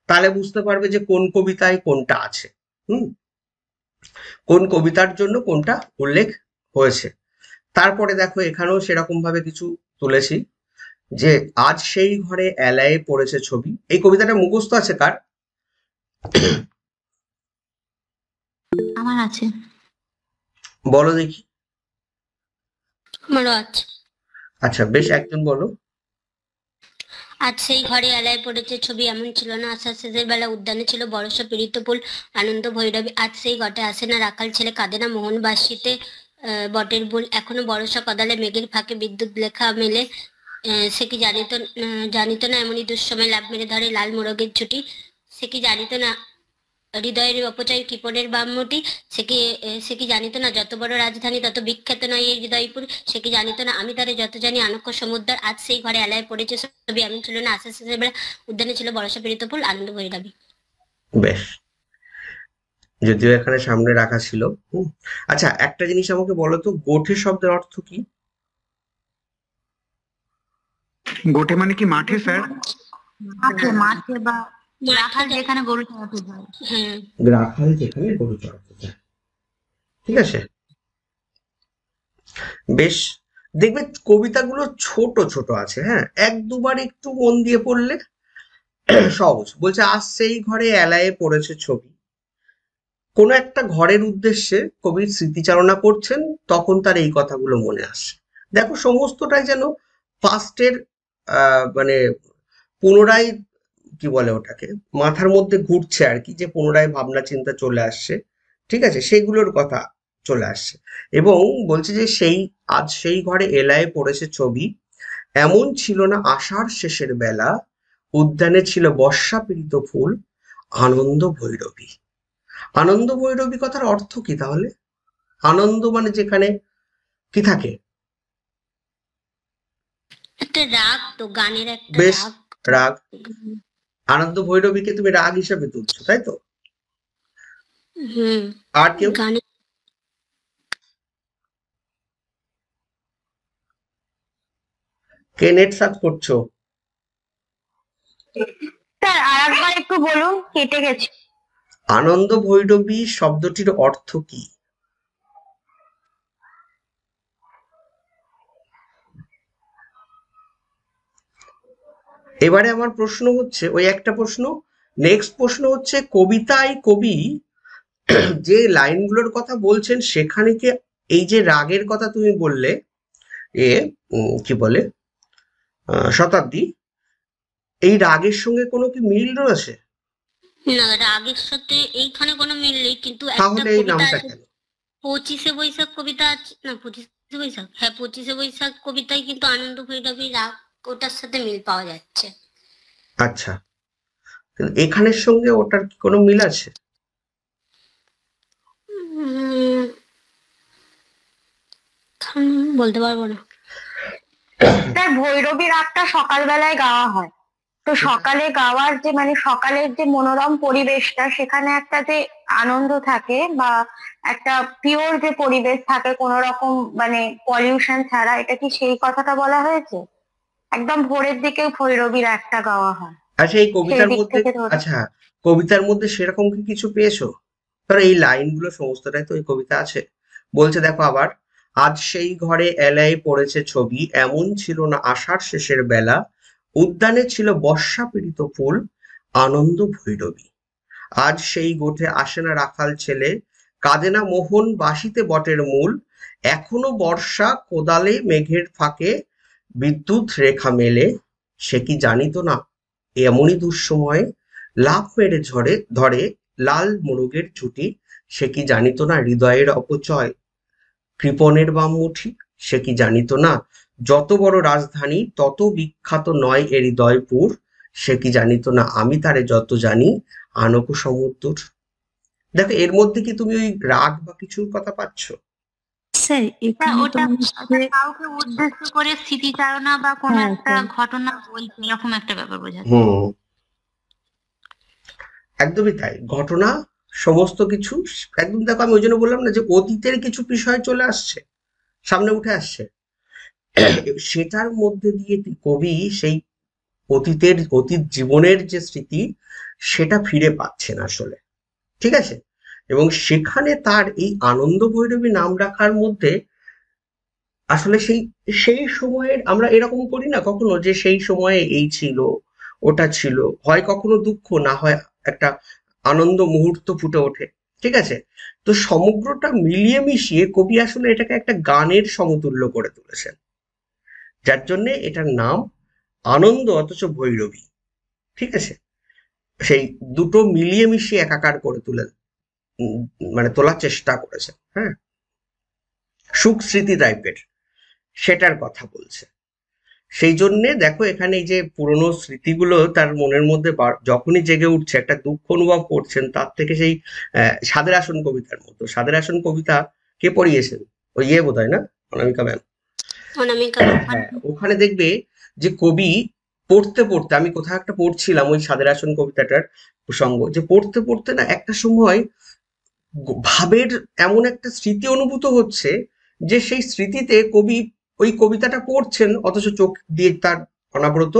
তাহলে বুঝতে পারবে যে কোন কবিতায় কোনটা আছে, কোন কবিতার জন্য কোনটা উল্লেখ হয়েছে। তারপরে দেখো, এখানেও সেরকম ভাবে কিছু তুলেছি, যে আজ সেই ঘরে এলায়ে পড়েছে ছবি। এই কবিতাটা মুখস্থ আছে কার? আমার আছে। বলো দেখি। আমারও আছে। আচ্ছা, বেশ, একজন বলো। আজ সেই ঘরে এলায় পড়েছে ছবি, এমন ছিল না আষাঢ় শেষের বেলা উদ্যানে ছিল বরষা পীড়িত ফুল, আনন্দ ভৈরবী। আজ সেই ঘটে আসে না রাখাল ছেলে, কাঁদে না মোহনবাসীতে বটের বুল, এখনো বরষা কদালে মেঘের ফাঁকে বিদ্যুৎ লেখা মেলে, সে কি জানিত না এমনই দুঃসময় লাভ মেরে ধরে লাল মোরগের ছুটি, সে কি জানিত না হৃদয়ের অপচয় কিপনের বামমুটি, সে কি জানিত না যত বড় রাজধানী তত বিখ্যাত নয় এই হৃদয়পুর, সে কি জানিত না আমি তারে যত জানি আনক্ষ সমুদ্র। আজ সেই ঘরে এলায় পড়েছে ছবি, এমন ছিল না আষাঢ় শেষের বেলা উদ্যানে ছিল বরষা পীড়িত ফুল, আনন্দ ভৈরবী। বেশ, যদিও এখানে সামনে রাখা ছিল। আচ্ছা, একটা জিনিস আমাকে বলো তো, গোঠে শব্দের অর্থ কি? গোঠে মানে কি মাঠে স্যার? মাঠে বা রাখাল যেখানে গরু চড়াতে যায়। হ্যাঁ, রাখাল যেখানে গরু চড়াতে যায়, ঠিক আছে। বেশ, দেখবে কবিতাগুলো ছোট ছোট আছে, হ্যাঁ, এক দুবার একটু মন দিয়ে পড়লে সহজ। বলছে আজ সেই ঘরে এলায়ে পড়েছে ছবি, কোনো একটা ঘরের উদ্দেশ্যে কবি স্মৃতিচারণা করছেন, তখন তার এই কথাগুলো মনে আসে। দেখো, সমস্তটাই যেন পাস্টের মানে পুনরায়, কি বলে ওটাকে, মাথার মধ্যে ঘুরছে আর কি, যে পুনরায় ভাবনা চিন্তা চলে আসছে, ঠিক আছে, সেইগুলোর কথা চলে আসছে। এবং বলছে যে আজ সেই ঘরে এলায়ে পড়েছে ছবি, এমন ছিল না আষাঢ় শেষের বেলা উদ্যানে ছিল বর্ষা পীড়িত ফুল, আনন্দ ভৈরবী। আনন্দ ভৈরবী কথার অর্থ কি তাহলে? আনন্দ মানে যেখানে কি থাকে? একটা রাগ, তো গানের একটা বেশ, রাগ। রাগ। আনন্দ ভৈরবীকে তুমি রাগ হিসাবে তুলছো, তাই তো? আর কেউ? গানে কে নেট সার্চ করছো? স্যার আরেকবার একটু বলুন, কেটে গেছে। আনন্দ ভৈরবী শব্দটির অর্থ কি? এবারে আমার প্রশ্ন হচ্ছে, ওই একটা প্রশ্ন, নেক্সট প্রশ্ন হচ্ছে, কবিতায় কবি যে লাইনগুলোর কথা বলছেন সেখানে কি এই যে রাগের কথা তুমি বললে, কি বলে, শতাব্দী, এই রাগের সঙ্গে কোনো কি মিল রয়েছে? না, রাগের সাথে এইখানে কোনো মিল নেই, কিন্তু একটা তাহলে এই কবিতা নামটা আছে, কেন? 25শে বৈশাখ কবিতা আছে না, 25শে বৈশাখ, হ্যাঁ 25শে বৈশাখ কবিতায় কিন্তু আনন্দ ভৈরবী রাগ ওটার সাথে মিল পাওয়া যাচ্ছে। আচ্ছা, এখানের সঙ্গে ওটার কি কোনো মিল আছে? বলতে পারবো না। তার ভৈরবী রাগটা সকালবেলায় গাওয়া হয়, তো সকালে গাওয়ার যে মানে সকালের যে মনোরম পরিবেশটা, সেখানে একটা যে আনন্দ থাকে বা একটা পিওর যে পরিবেশ থাকে কোনো রকম মানে পলিউশন ছাড়া, এটা কি সেই কথাটা বলা হয়েছে? একদম ভোরের দিকে ভৈরবী রাগটা গাওয়া হয় আচ্ছা এই সেই কবিতার দিক মধ্যে, থেকে ধরে। আচ্ছা কবিতার মধ্যে সেরকম কি কিছু পেয়েছো? ধরো এই লাইনগুলো সমস্তটাই তো এই কবিতা আছে। বলছে দেখো আবার, আজ সেই ঘরে এলায় পড়েছে ছবি, এমন ছিল না আষাঢ় শেষের বেলা, উদ্যানে ছিল বর্ষা পীড়িত ফুল, আনন্দ ভৈরবী। আজ সেই গোঠে আসে না রাখাল ছেলে, কাঁদে না মোহন বাসিতে বটের মূল, এখনো বর্ষা কোদালে মেঘের ফাঁকে, বিদ্যুৎ রেখা মেলে, সে কি জানিত না এমনই দুঃসময়ে লাফ মেরে ধরে লাল মোরগের ছুটি, সে কি জানিত না হৃদয়ের অপচয় কৃপণের বাম মুঠি, সে কি জানিত না যত বড় রাজধানী তত বিখ্যাত নয় এ হৃদয়পুর, সে কি জানিত না আমি তারে যত জানি আনক সমুদ্র। দেখো এর মধ্যে কি তুমি ওই রাগ বা কিছুর কথা পাচ্ছ? স্যার এখানে তো ওটা মানে ওটা কাউকে উদ্দেশ্য করে স্মৃতিচারণা বা কোনো হ্যাঁ, একটা স্যার। ঘটনা বলছে, এরকম একটা ব্যাপার বোঝাচ্ছে। হুম, একদমই তাই। ঘটনা সমস্ত কিছু একদম, দেখো আমি ওই জন্য বললাম না যে অতীতের কিছু বিষয় চলে আসছে, সামনে উঠে আসছে, সেটার মধ্যে দিয়ে কবি সেই অতীত জীবনের যে স্মৃতি সেটা ফিরে পাচ্ছেন আসলে, ঠিক আছে? এবং সেখানে তার এই আনন্দ ভৈরবী নাম রাখার মধ্যে আসলে সেই সেই সময়ের, আমরা এরকম করি না কখনো যে সেই সময়ে এই ছিল ওটা ছিল, হয় কখনো দুঃখ, না হয় একটা আনন্দ মুহূর্ত ফুটে ওঠে, ঠিক আছে? তো সমগ্রটা মিলিয়ে মিশিয়ে কবি আসলে এটাকে একটা গানের সমতুল্য করে তুলেছেন, যার জন্য এটার নাম আনন্দ অথচ ভৈরবী, ঠিক আছে? সেই দুটো মিলিয়ে মিশিয়ে একাকার করে মানে তোলার চেষ্টা করেছেন। হ্যাঁ, সুখ স্মৃতি টাইপের সেটার কথা বলছে। সেই জন্যে দেখো এখানে এই যে পুরনো স্মৃতিগুলো তার মনের মধ্যে যখনই জেগে উঠছে, একটা দুঃখ অনুভব করছেন, তার থেকে সেই সাদের আসন কবিতার মতো। সাদের আসন কবিতা কে পড়িয়েছেন? ওই বোধ হয় না, অনামিকা ম্যাম? অনামিকা হ্যাঁ, ওখানে দেখবে যে কবি পড়তে পড়তে, আমি কোথাও একটা পড়ছিলাম ওই সাদের আসন কবিতাটার প্রসঙ্গ, যে পড়তে পড়তে না একটা সময় ভাবের এমন একটা স্মৃতি অনুভূত হচ্ছে যে সেই স্মৃতিতে কবি ওই কবিতাটা পড়ছেন অথচ চোখ দিয়ে তার অনাবরত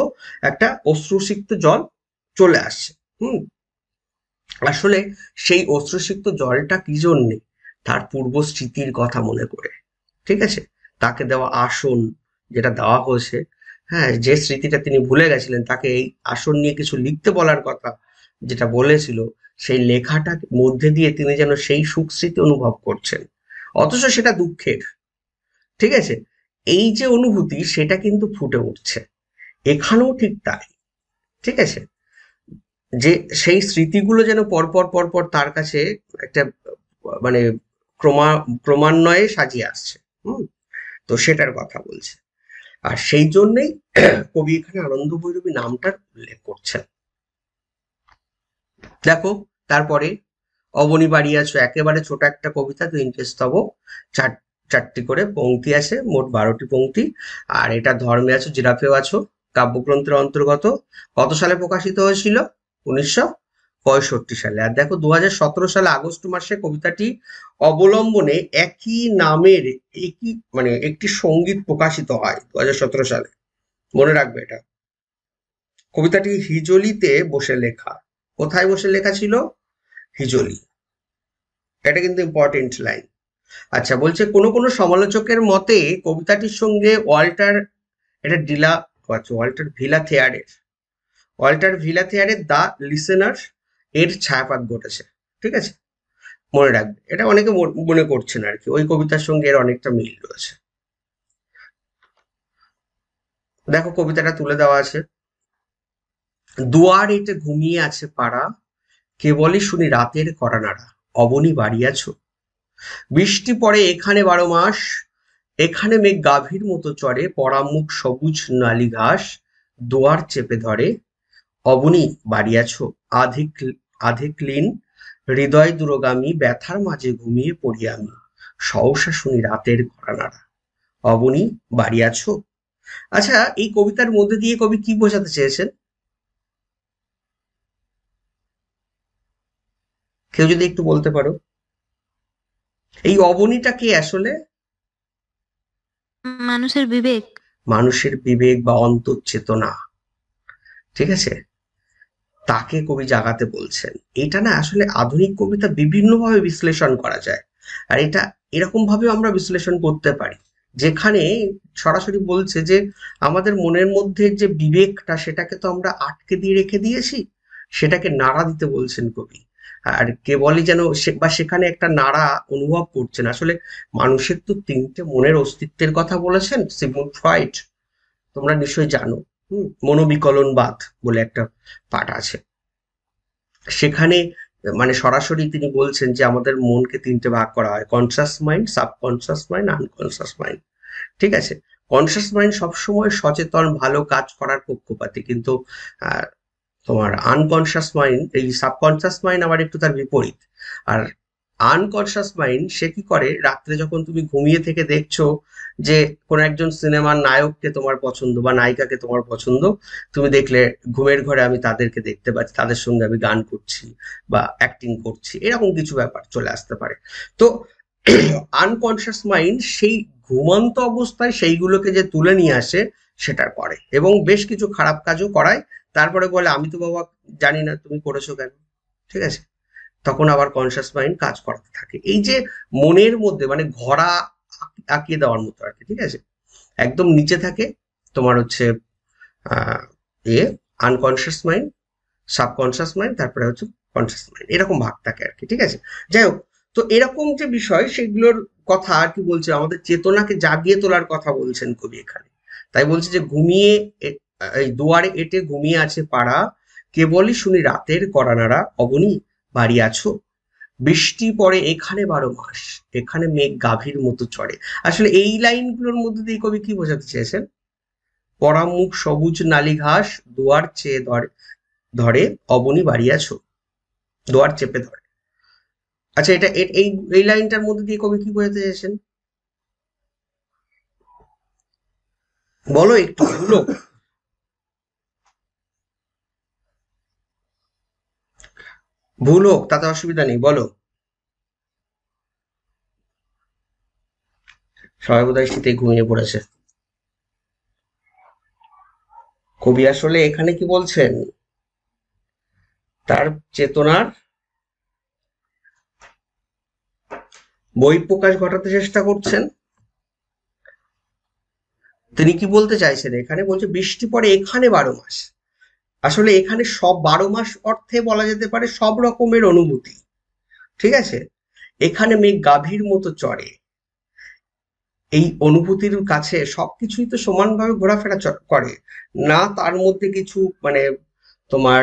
একটা অশ্রুসিক্ত জল চলে আসছে। আসলে সেই অশ্রুসিক্ত জলটা কি জন্যে? তার পূর্ব স্মৃতির কথা মনে করে, ঠিক আছে? তাকে দেওয়া আসন যেটা দেওয়া হয়েছে, হ্যাঁ, যে স্মৃতিটা তিনি ভুলে গেছিলেন, তাকে এই আসন নিয়ে কিছু লিখতে বলার কথা যেটা বলেছিল, সেই লেখাটার মধ্যে দিয়ে তিনি যেন সেই সুখ স্মৃতি অনুভব করছেন, অথচ সেটা দুঃখের, ঠিক আছে? এই যে অনুভূতি সেটা কিন্তু ফুটে উঠছে এখানেও ঠিক তাই, ঠিক আছে? যে সেই স্মৃতিগুলো যেন পরপর পরপর তার কাছে একটা মানে ক্রমান্বয়ে সাজিয়ে আসছে। তো সেটার কথা বলছে। আর সেই জন্যই কবি এখানে আনন্দ ভৈরবী নামটার উল্লেখ করছেন। দেখো তারপরে অবনী বাড়ি আছো, একেবারে ছোট একটা কবিতা, তিনটে স্তব, চারটি করে পংক্তি আছে, মোট 12টি পংক্তি। আর এটা ধর্মে আছো জিরাফেও আছো কাব্যগ্রন্থের অন্তর্গত। কত সালে প্রকাশিত হয়েছিল? 1965 সালে। আর দেখো 2017 সালে আগস্ট মাসে কবিতাটি অবলম্বনে একই নামের একটি সঙ্গীত প্রকাশিত হয় 2017 সালে, মনে রাখবে এটা। কবিতাটি হিজলিতে বসে লেখা। কোথায় বসে লেখা ছিল? হিজলি। এটা কিন্তু ইম্পর্টেন্ট লাইন। আচ্ছা, বলছে কোনো সমালোচকের মতে কবিতাটির সঙ্গে ওয়াল্টার ভিলাথেয়ারের দ্য লিসেনার এর ছায়াপাত ঘটেছে, ঠিক আছে? মনে রাখবে, এটা অনেকে মনে করছেন আর কি, ওই কবিতার সঙ্গে এর অনেকটা মিল রয়েছে। দেখো কবিতাটা তুলে দেওয়া আছে। দুয়ার এটে ঘুমিয়ে আছে পাড়া, কেবলই শুনি রাতের কড়া নাড়া, অবনী বাড়ি আছো? বৃষ্টি পড়ে এখানে 12 মাস, এখানে মেঘ গাভীর মতো চড়ে, পরামুখ সবুজ নালি ঘাস, দুয়ার চেপে ধরে, অবনী বাড়ি আছো? আধিক লীন হৃদয় দূরগামী, ব্যথার মাঝে ঘুমিয়ে পড়ি আমি, সহসা শুনি রাতের কড়া নাড়া, অবনী বাড়ি আছো? আচ্ছা, এই কবিতার মধ্যে দিয়ে কবি কি বোঝাতে চেয়েছেন? কেউ যদি একটু বলতে পারো, এই অবনীটা কে আসলে? মানুষের বিবেক। মানুষের বিবেক বা অন্তর্চেতনা, ঠিক আছে, তাকে কবি জাগাতে বলছেন। এটা না আসলে আধুনিক কবিতা বিভিন্নভাবে বিশ্লেষণ করা যায়, আর এটা এরকম ভাবে আমরা বিশ্লেষণ করতে পারি যেখানে সরাসরি বলছে যে আমাদের মনের মধ্যে যে বিবেকটা, সেটাকে তো আমরা আটকে দিয়ে রেখে দিয়েছি, সেটাকে নাড়া দিতে বলছেন কবি। আর কেবলই যেন বা সেখানে একটা নাড়া অনুভব করছেন। আসলে মানুষের তো তিনটে মনের অস্তিত্বের কথা বলেছেন সিগমুন্ড ফ্রয়েড, তোমরা নিশ্চয়ই জানো। মনোবিকলনবাদ বলে একটা পাঠ আছে, সেখানে মানে সরাসরি তিনি বলছেন যে আমাদের মনকে তিনটে ভাগ করা হয়, conscious mind, subconscious mind, unconscious mind. ঠিক আছে, কনসাস মাইন্ড সবসময় সচেতন ভালো কাজ করার পক্ষপাতী, কিন্তু তোমার আনকনসাস মাইন্ড, এই সাবকনসাস মাইন্ড আবার একটু তার বিপরীত। আর আনকনসাস মাইন্ড সে কি করে, রাত্রে যখন তুমি ঘুমিয়ে থেকে দেখছো যে কোনো একজন সিনেমার নায়ককে তোমার পছন্দ বা নায়িকাকে তোমার পছন্দ, তুমি দেখলে ঘুমের ঘরে আমি তাদেরকে দেখতে পাচ্ছি, তাদের সঙ্গে আমি গান করছি বা অ্যাক্টিং করছি, এরকম কিছু ব্যাপার চলে আসতে পারে। তো আনকনসাস মাইন্ড সেই ঘুমন্ত অবস্থায় সেইগুলোকে যে তুলে নিয়ে আসে সেটা করে, এবং বেশ কিছু খারাপ কাজও করায়। তারপরে বলে আমি তো বাবা জানি না তুমি করেছো কেন, ঠিক আছে, তখন আবার কনসাস মাইন্ড কাজ করতে থাকে। এই যে মনের মধ্যে মানে ঘোড়া আঁকিয়ে দেওয়ার মতো আর কি, ঠিক আছে, একদম নিচে থাকে তোমার হচ্ছে আনকনসিয়াস মাইন্ড, সাবকনসিয়াস মাইন্ড, তারপরে হচ্ছে কনসিয়াস মাইন্ড, এরকম ভাগ থাকে আর কি, ঠিক আছে। যাই হোক, তো এরকম যে বিষয় সেগুলোর কথা আর কি বলছে, আমাদের চেতনাকে জাগিয়ে তোলার কথা বলছেন কবি এখানে। তাই বলছে যে ঘুমিয়ে এই দুয়ারে এটে ঘুমিয়ে আছে পাড়া, কেবলই শুনি রাতের করানারা, অবনী বাড়ি আছো, বৃষ্টি পড়ে এখানে 12 মাস, এখানে মেঘ গাভীর মতো চড়ে। আসলে এই লাইনগুলোর মধ্যে দিয়ে কবি কি বোঝাতে চেয়েছেন? পরামুখ সবুজ নালি ঘাস, দুয়ার চেয়ে ধরে অবনী বাড়ি আছো, দুয়ার চেপে ধরে। আচ্ছা, এটা এই লাইনটার মধ্যে দিয়ে কবি কি বোঝাতে চেয়েছেন বলো একটু। ভুল হোক তাতে অসুবিধা নেই, বলো। সবাই বোধহয় শীতে ঘুমিয়ে পড়েছে। কবি আসলে এখানে কি বলছেন, তার চেতনার বহিঃপ্রকাশ ঘটাতে চেষ্টা করছেন। তিনি কি বলতে চাইছেন এখানে? বলছে বৃষ্টি পড়ে এখানে 12 মাস। আসলে এখানে সব 12 মাস অর্থে বলা যেতে পারে সব রকমের অনুভূতি, ঠিক আছে। এখানে মেঘ গাভীর মতো চড়ে, এই অনুভূতির কাছে সবকিছুই তো সমানভাবে ঘোরাফেরা করে না, তার মধ্যে কিছু মানে তোমার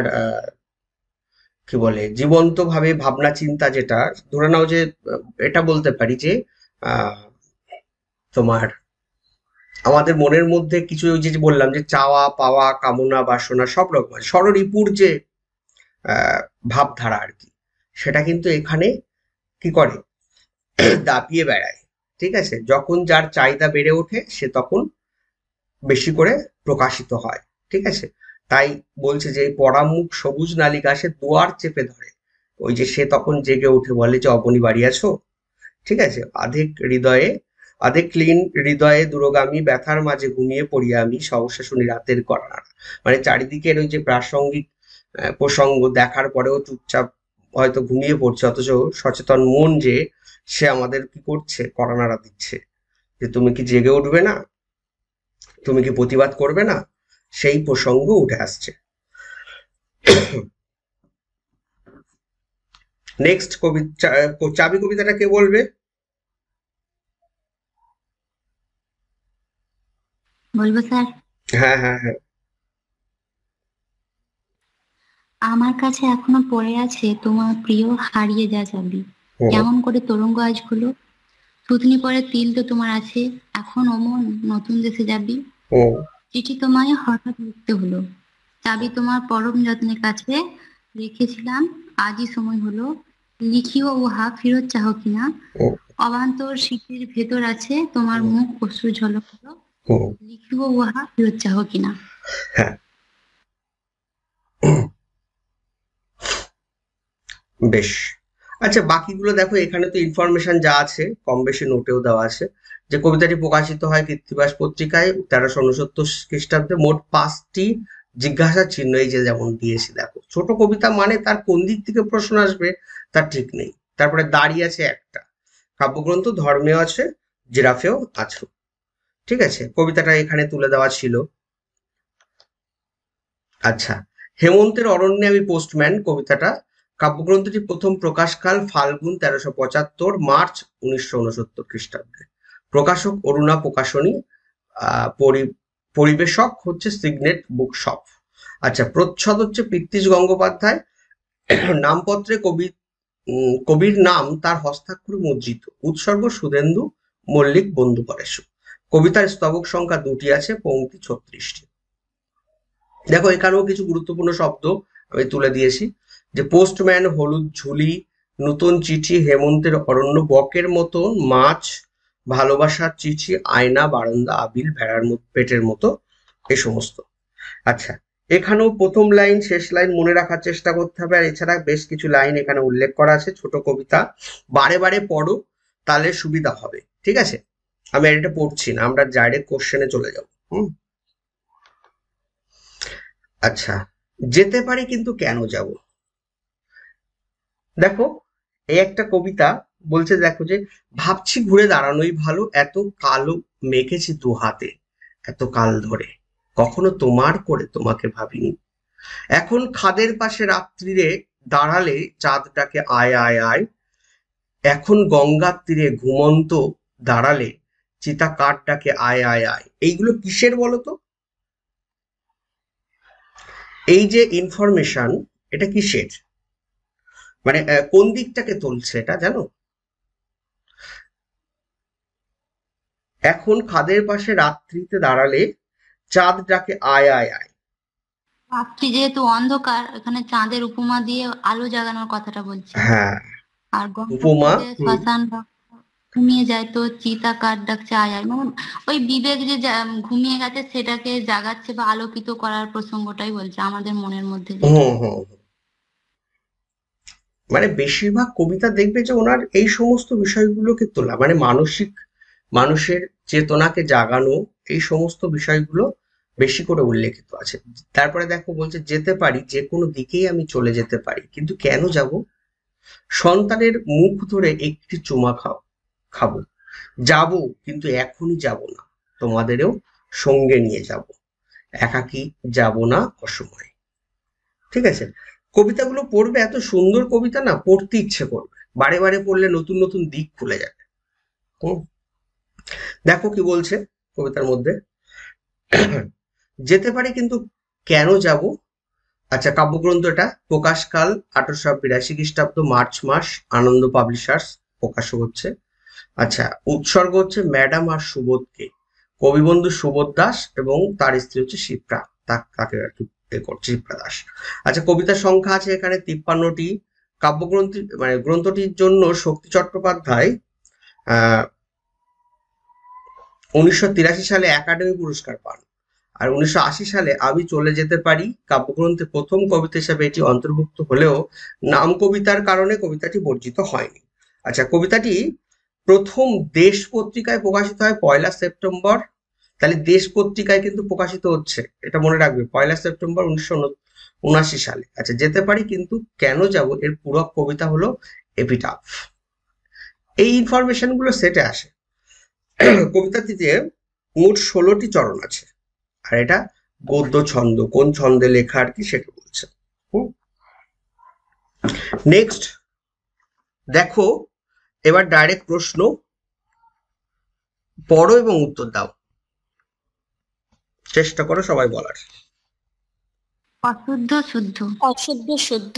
কি বলে জীবন্ত ভাবে ভাবনা চিন্তা, যেটা ধরে নাও যে এটা বলতে পারি যে তোমার আমাদের মনের মধ্যে কিছু ওই যে বললাম যে চাওয়া পাওয়া কামনা বাসনা সব রকম ষড়রিপুর যে ভাবধারা আর কি, সেটা কিন্তু এখানে কি করে দাপিয়ে বেড়ায়, ঠিক আছে। যখন যার চাহিদা বেড়ে ওঠে সে তখন বেশি করে প্রকাশিত হয়, ঠিক আছে। তাই বলছে যে পরামুখ সবুজ নালি গাছে দুয়ার চেপে ধরে, ওই যে সে তখন জেগে উঠে বলে যে অবনী বাড়ি আছো, ঠিক আছে। আধেক ক্লিন হৃদয়ে দূরগামী, ব্যথার মাঝে ঘুমিয়ে পড়ি আমি, সহসা শুনি রাতের করানা। মানে চারিদিকের ওই যে প্রাসঙ্গিক প্রসঙ্গ দেখার পরেও চুপচাপ হয়তো ঘুমিয়ে পড়ছে, অথচ সচেতন মন যে সে আমাদের কি করছে, করানারা দিচ্ছে যে তুমি কি জেগে উঠবে না, তুমি কি প্রতিবাদ করবে না, সেই প্রসঙ্গ উঠে আসছে। নেক্সট চাবি কবিতাটা কে বলবে? বলবো স্যার? হ্যাঁ হ্যাঁ হ্যাঁ। আমার কাছে এখনো পড়ে আছে তোমার প্রিয় হারিয়ে যা চাবি, কেমন করে তরঙ্গ আজ হলো, থুতনি পরে তিল তো তোমার আছে, এখন অমন নতুন দেশে যাবি, চিঠি তোমায় হঠাৎ লিখতে হলো, চাবি তোমার পরম যত্নের কাছে রেখেছিলাম, আজই সময় হলো, লিখিও উহা ফেরত চাহ কিনা, অবান্তর শীতের ভেতর আছে তোমার মুখ অশ্রু ঝলক হলো, হুম, লিখিব উহা ফেরত চাহ কিনা। হ্যাঁ, বেশ। আচ্ছা, বাকিগুলো দেখো, এখানে তো ইনফরমেশন যা আছে কম বেশি নোটেও দেওয়া আছে। যে কবিতাটি প্রকাশিত হয় কৃত্তিবাস পত্রিকায় 1369 খ্রিস্টাব্দে। মোট 5টি জিজ্ঞাসা চিহ্ন, এই যে যেমন দিয়েছি দেখো। ছোট কবিতা মানে তার কোন দিক থেকে প্রশ্ন আসবে তার ঠিক নেই। তারপরে দাঁড়িয়ে আছে একটা। কাব্যগ্রন্থ ধর্মেও আছে, জিরাফেও আছে। ঠিক আছে, কবিতাটা এখানে তুলে দেওয়া ছিল। আচ্ছা, হেমন্তের অরণ্যে আমি পোস্টম্যান কবিতাটা, কাব্যগ্রন্থটি প্রথম প্রকাশকাল ফাল্গুন 1375, মার্চ 1969 খ্রিস্টাব্দে। প্রকাশক অরুণা প্রকাশনী, পরিবেশক হচ্ছে সিগনেট বুক শপ। আচ্ছা, প্রচ্ছদ হচ্ছে পৃথ্বীশ গঙ্গোপাধ্যায়। নামপত্রে কবির নাম তার হস্তাক্ষরে মুদ্রিত। উৎসর্গ সুধেন্দু মল্লিক বন্দুপরেশু। কবিতার স্তবক সংখ্যা 2টি আছে, পংক্তি 36টি। দেখো, এখানেও কিছু গুরুত্বপূর্ণ শব্দ আমি তুলে দিয়েছি। যে পোস্টম্যান, হলুদ ঝুলি, নতুন চিঠি, হেমন্তের অরণ্য, বকের মতন, মাছ, ভালোবাসার চিঠি, আয়না, বারান্দা, আবিল, ভেড়ার পেটের মতো, এই সমস্ত। আচ্ছা, এখানেও প্রথম লাইন শেষ লাইন মনে রাখার চেষ্টা করতে হবে। আর এছাড়া বেশ কিছু লাইন এখানে উল্লেখ করা আছে। ছোট কবিতা, বারে বারে পড়ো, তাহলে সুবিধা হবে। ঠিক আছে, আমি আর এটা পড়ছি না, আমরা ডাইরেক্ট কোশ্চেনে চলে যাবো। আচ্ছা, যেতে পারি কিন্তু কেন যাব। দেখো, এই একটা কবিতা বলছে, দেখো যে ভাবছি ঘুরে দাঁড়ানোই ভালো, এত কালো মেখেছি দু হাতে এত কাল ধরে, কখনো তোমার করে তোমাকে ভাবিনি। এখন খাদের পাশে রাত্রিরে দাঁড়ালে চাঁদটাকে আয় আয় আয়, এখন গঙ্গার তীরে ঘুমন্ত দাঁড়ালে চিতা কাঠটাকে আয় আয় আয়। এইগুলো কিসের বলো তো? এই যে ইনফরমেশন, এটা কিসের, মানে কোন দিকটাকে তুলছে এটা জানো? এখন খাদের পাশে রাত্রিতে দাঁড়ালে চাঁদটাকে আয় আয় আয়। রাত্রি যেহেতু অন্ধকার, এখানে চাঁদের উপমা দিয়ে আলো জাগানোর কথাটা বলছে। হ্যাঁ, আর উপমা, শ্মশান ঘুমিয়ে যায় তো চিতা কাঠ ডাকছে আয় আয়, মানে ওই বিবেক যে ঘুমিয়ে গেছে সেটাকে জাগাচ্ছে বা আলোকিত করার প্রসঙ্গটাই বলছে আমাদের মনের মধ্যে। মানে বেশিরভাগ কবিতা দেখবে যে ওনার এই সমস্ত বিষয়গুলোকে তোলা, মানে মানুষের চেতনাকে জাগানো, এই সমস্ত বিষয়গুলো বেশি করে উল্লেখিত আছে। তারপরে দেখো বলছে, যেতে পারি যে কোনো দিকেই আমি চলে যেতে পারি, কিন্তু কেন যাব। সন্তানের মুখ ধরে একটি চুমা খাবো, যাব কিন্তু এখনই যাব না, তোমাদেরও সঙ্গে নিয়ে যাব, একাকি যাব না অসময়ে। ঠিক আছে, কবিতাগুলো পড়বে, এত সুন্দর কবিতা না, পড়তে ইচ্ছে করবে, বারে বারে পড়লে নতুন নতুন দিক খুলে যাবে। দেখো কি বলছে কবিতার মধ্যে, যেতে পারি কিন্তু কেন যাব। আচ্ছা, কাব্যগ্রন্থ এটা, প্রকাশকাল 1882 খ্রিস্টাব্দ, মার্চ মাস, আনন্দ পাবলিশার্স প্রকাশক হচ্ছে। আচ্ছা, উৎসর্গ হচ্ছে ম্যাডাম আর সুবোধকে, কবিবন্ধু সুবোধ দাস এবং তার স্ত্রী হচ্ছে শিপ্রা, তাকে আর কি করছে, শিপ্রা দাস। আচ্ছা, কবিতার সংখ্যা আছে এখানে 53টি। গ্রন্থটির জন্য শক্তি চট্টোপাধ্যায় 1983 সালে একাডেমি পুরস্কার পান। আর 1980 সালে আমি চলে যেতে পারি কাব্যগ্রন্থে প্রথম কবিতা হিসেবে এটি অন্তর্ভুক্ত হলেও নাম কবিতার কারণে কবিতাটি বর্জিত হয়নি। আচ্ছা, কবিতাটি প্রথম দেশ পত্রিকায় প্রকাশিত হয় 1 সেপ্টেম্বর। তাহলে দেশ পত্রিকায় কিন্তু প্রকাশিত হচ্ছে, এটা মনে রাখবে, 1 সেপ্টেম্বর 1979 সালে। আচ্ছা, যেতে পারি কিন্তু কেন যাব এর পূরক কবিতা হলো এপিটাফ। এই ইনফরমেশন গুলো সেটে আসে। কবিতাটিতে মোট 16টি চরণ আছে, আর এটা গদ্য ছন্দ, কোন ছন্দে লেখা আর কি সেটা বলছে। নেক্সট দেখো, এবার ডাইরেক্ট প্রশ্ন, পড়ো এবং উত্তর দাও, চেষ্টা করো সবাই বলার। অশুদ্ধ শুদ্ধ। অশুদ্ধ শুদ্ধ।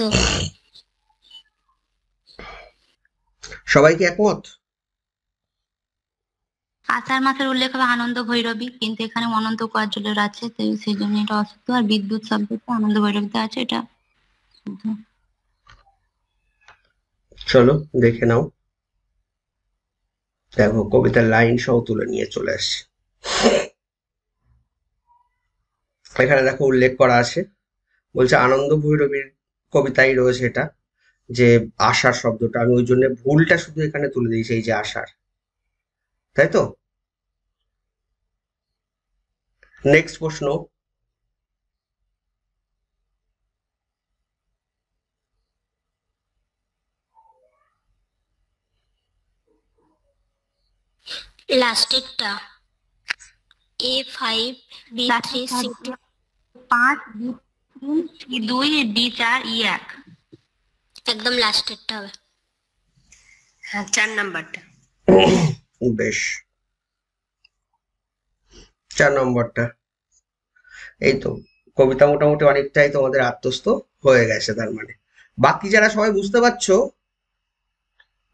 সবাই কি একমত? আষাঢ় মাসের উল্লেখ হবে আনন্দ ভৈরবী, কিন্তু এখানে অনন্ত কার্যলের আছে, তো সেই জন্য এটা অশুদ্ধ। আর বিদ্যুৎ শব্দটা আনন্দ ভৈরবীতে আছে, এটা শুদ্ধ। চলো দেখে নাও। দেখো, কবিতার লাইন সহ তুলে নিয়ে চলে আসছি। এখানে দেখো উল্লেখ করা আছে, বলছে আনন্দ ভৈরবীর কবিতায় রয়েছে এটা, যে আশার শব্দটা, আমি ওই জন্য ভুলটা শুধু এখানে তুলে দিয়েছি, এই যে আশার, তাই তো। নেক্সট প্রশ্ন, লাস্টেরটা A5B3C 5 B3 C2 D4 E1। একদম লাস্টেরটা হবে। হ্যাঁ 4 নাম্বারটা। বেশ, 4 নম্বরটা। এই তো কবিতা মোটামুটি অনেকটাই তোমাদের আত্মস্থ হয়ে গেছে তার মানে। বাকি যারা সবাই বুঝতে পারছো,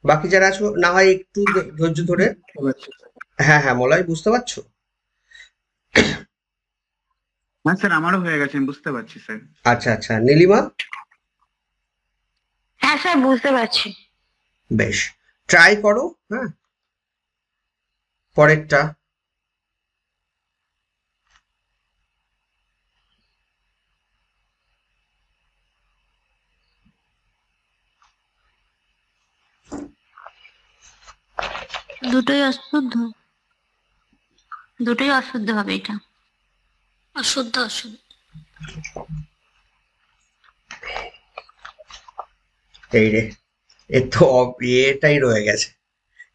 বাকি যারা আছো না হয় একটু ধৈর্য ধরে, হ্যাঁ হ্যাঁ মলয় বুঝতে পারছো? হ্যাঁ স্যার, আমারও হয়ে গেছে, আমি বুঝতে পারছি স্যার। আচ্ছা আচ্ছা, নীলিমা? হ্যাঁ স্যার বুঝতে পারছি। বেশ, ট্রাই করো। হ্যাঁ, পরেরটা। দুটোই অশুদ্ধ, দুটোই অশুদ্ধ হবে এটা। অশুদ্ধ অশুদ্ধ। এই রে, এ তো এটাই রয়ে গেছে,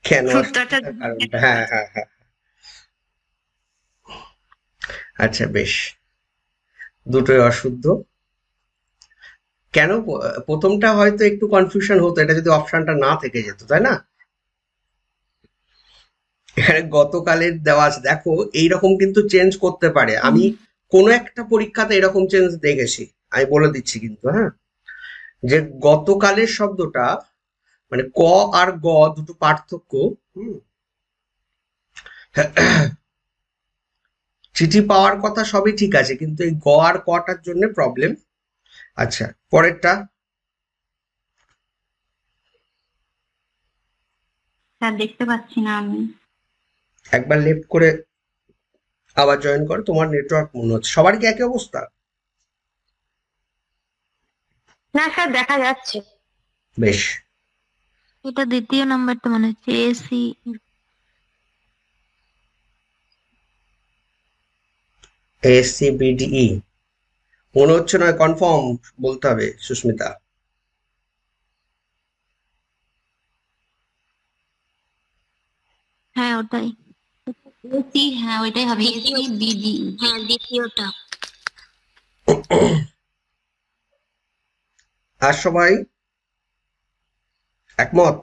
কেন উত্তরটা কারণটা। হ্যাঁ হ্যাঁ হ্যাঁ, আচ্ছা বেশ, দুটোই অশুদ্ধ। কেন প্রথমটা হয়তো একটু কনফিউশন হতো, এটা যদি অপশনটা না থেকে যেত, তাই না? এখানে গতকালের দেওয়া আছে, দেখো এইরকম কিন্তু চেঞ্জ করতে পারে। আমি কোনো একটা পরীক্ষাতে এরকম চেঞ্জ দেখেছি, আমি বলে দিচ্ছি কিন্তু, হ্যাঁ, যে গতকালের শব্দটা মানে ক আর গ দুটো পার্থক্য। চিঠি পাওয়ার কথা সবই ঠিক আছে, কিন্তু এই গ আর কটার জন্য প্রবলেম। আচ্ছা, পরেরটা। স্যার দেখতে পাচ্ছি না আমি। একবার লেফট করে আবার জয়েন করো, তোমার নেটওয়ার্ক মনে হচ্ছে। সবার কি একই অবস্থা? না স্যার দেখা যাচ্ছে। বেশ, এটা দ্বিতীয় নাম্বারটা মনে হচ্ছে, এসি। ACBDE মনে হচ্ছে নয়, কনফার্ম বলতে হবে সুস্মিতা। হ্যাঁ ওটাই। এসি, হ্যাঁ ওইটাই হবে, এসি বিডি। হ্যাঁ দ্বিতীয়টা। আর সবাই একমত?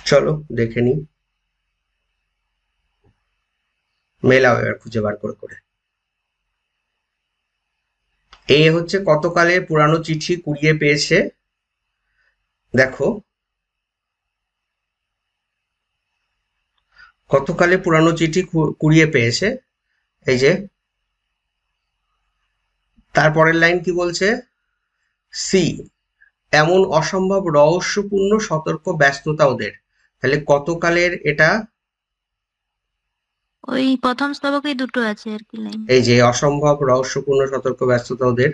চলো দেখে নি, মেলাও এবার খুঁজে বার করে করে। এ হচ্ছে কতকালের পুরানো চিঠি কুড়িয়ে পেয়েছে। দেখো কতকালে পুরানো চিঠি কুড়িয়ে পেয়েছে, এই যে তারপরের লাইন কি বলছে, সি এমন অসম্ভব রহস্যপূর্ণ সতর্ক ব্যস্ততা ওদের। তাহলে কতকালের এটা, ওই প্রথম স্তবকেই দুটো আছে আর কি লাইন। এই যে অসম্ভব রহস্যপূর্ণ সতর্ক ব্যস্ততা ওদের।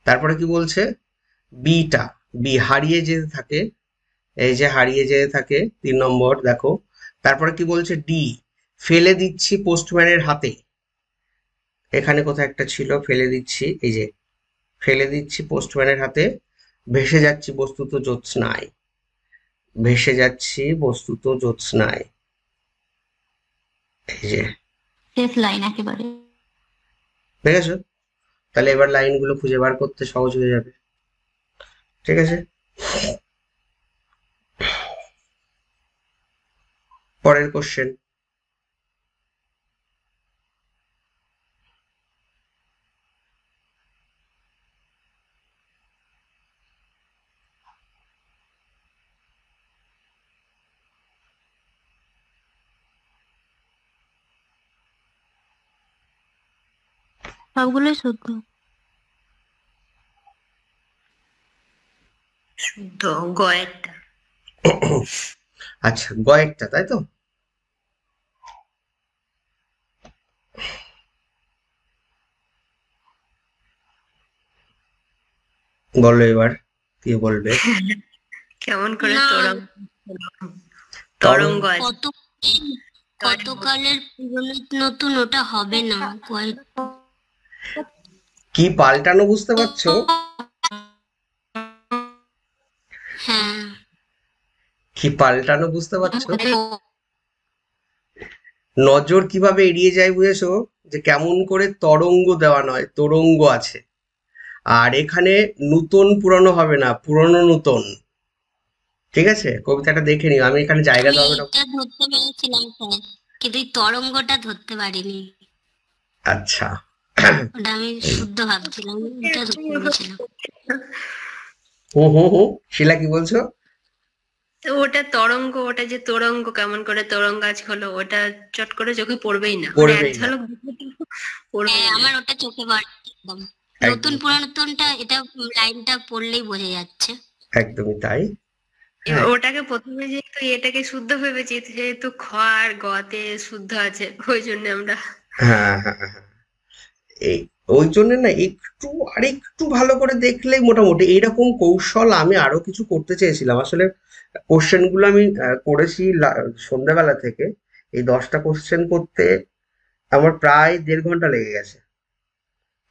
তারপরে কি বলছে, বিটা, বি হারিয়ে যেতে থাকে, এই যে হারিয়ে যেতে থাকে 3 নম্বর দেখো। তারপরে কি বলছে, ডি ফেলে দিচ্ছি পোস্টম্যানের হাতে। এখানে কোথাও একটা ছিল, ফেলে দিচ্ছি, এই যে ফেলে দিচ্ছি পোস্টম্যানের হাতে, ভেসে যাচ্ছি বস্তুত জ্যোৎস্নায়, ভেসে যাচ্ছি বস্তুত জ্যোৎস্নায়, এই যে শেষ লাইন একেবারে। দেখেছো? তাহলে এবার লাইনগুলো খুঁজে বার করতে সহজ হয়ে যাবে। ঠিক আছে, পরের কোশ্চেন। সবগুলোই শুদ্ধ। শুদ্ধ গয়েরটা। আচ্ছা, গয়েরটা তাই তো? বলো এবার, কে বলবে? কেমন করে না, তরঙ্গ তরঙ্গ তরঙ্গ আছে কত কতকালের পুরনো নতুন, ওটা হবে না। কি পাল্টানো বুঝতে পারছো? হ্যাঁ, কি পাল্টানো বুঝতে পারছো? নজর কিভাবে এড়িয়ে যায় বুঝেছো? যে কেমন করে তরঙ্গ দেওয়া নয়, তরঙ্গ আছে। আর এখানে নূতন পুরানো হবে না, পুরনো নূতন। ঠিক আছে, কবিতাটা দেখে নিও, আমি এখানে জায়গা আমি দেওয়া হবে না। এটা ধরতে পেরেছিলাম স্যার, কিন্তু এই তরঙ্গটা ধরতে পারিনি। আচ্ছা, ওটা আমি শুদ্ধ ভাবছিলাম, এটা ধরতে পেরেছিলাম। হুম হুম হুম, শিলা কি বলছো? তো ওটা তরঙ্গ, ওটা যে তরঙ্গ কেমন করে তরঙ্গ আজ হলো, ওটা চট করে চোখে পড়বেই না, মানে এক পড়বেই না, ঝলক দেখলে তো পড়বেই হ্যাঁ, না। আমার ওটা চোখে পড়ে একদম। নতুন একদম, পুরাতনটা এটা লাইনটা পড়লেই বোঝা যাচ্ছে। একদমই তাই। এবার হ্যাঁ ওটাকে প্রথমে যেহেতু এটাকে শুদ্ধ ভেবেছি, যেহেতু খ আর গতে শুদ্ধ আছে, ওই জন্য আমরা হ্যাঁ হ্যাঁ হ্যাঁ, এই ওই জন্য না একটু আর একটু ভালো করে দেখলেই মোটামুটি এইরকম কৌশল আমি আরো কিছু করতে চেয়েছিলাম আসলে। কোশ্চেন গুলো আমি করেছি সন্ধ্যাবেলা থেকে। এই 10টা কোশ্চেন করতে আমার প্রায় 1.5 ঘন্টা লেগে গেছে।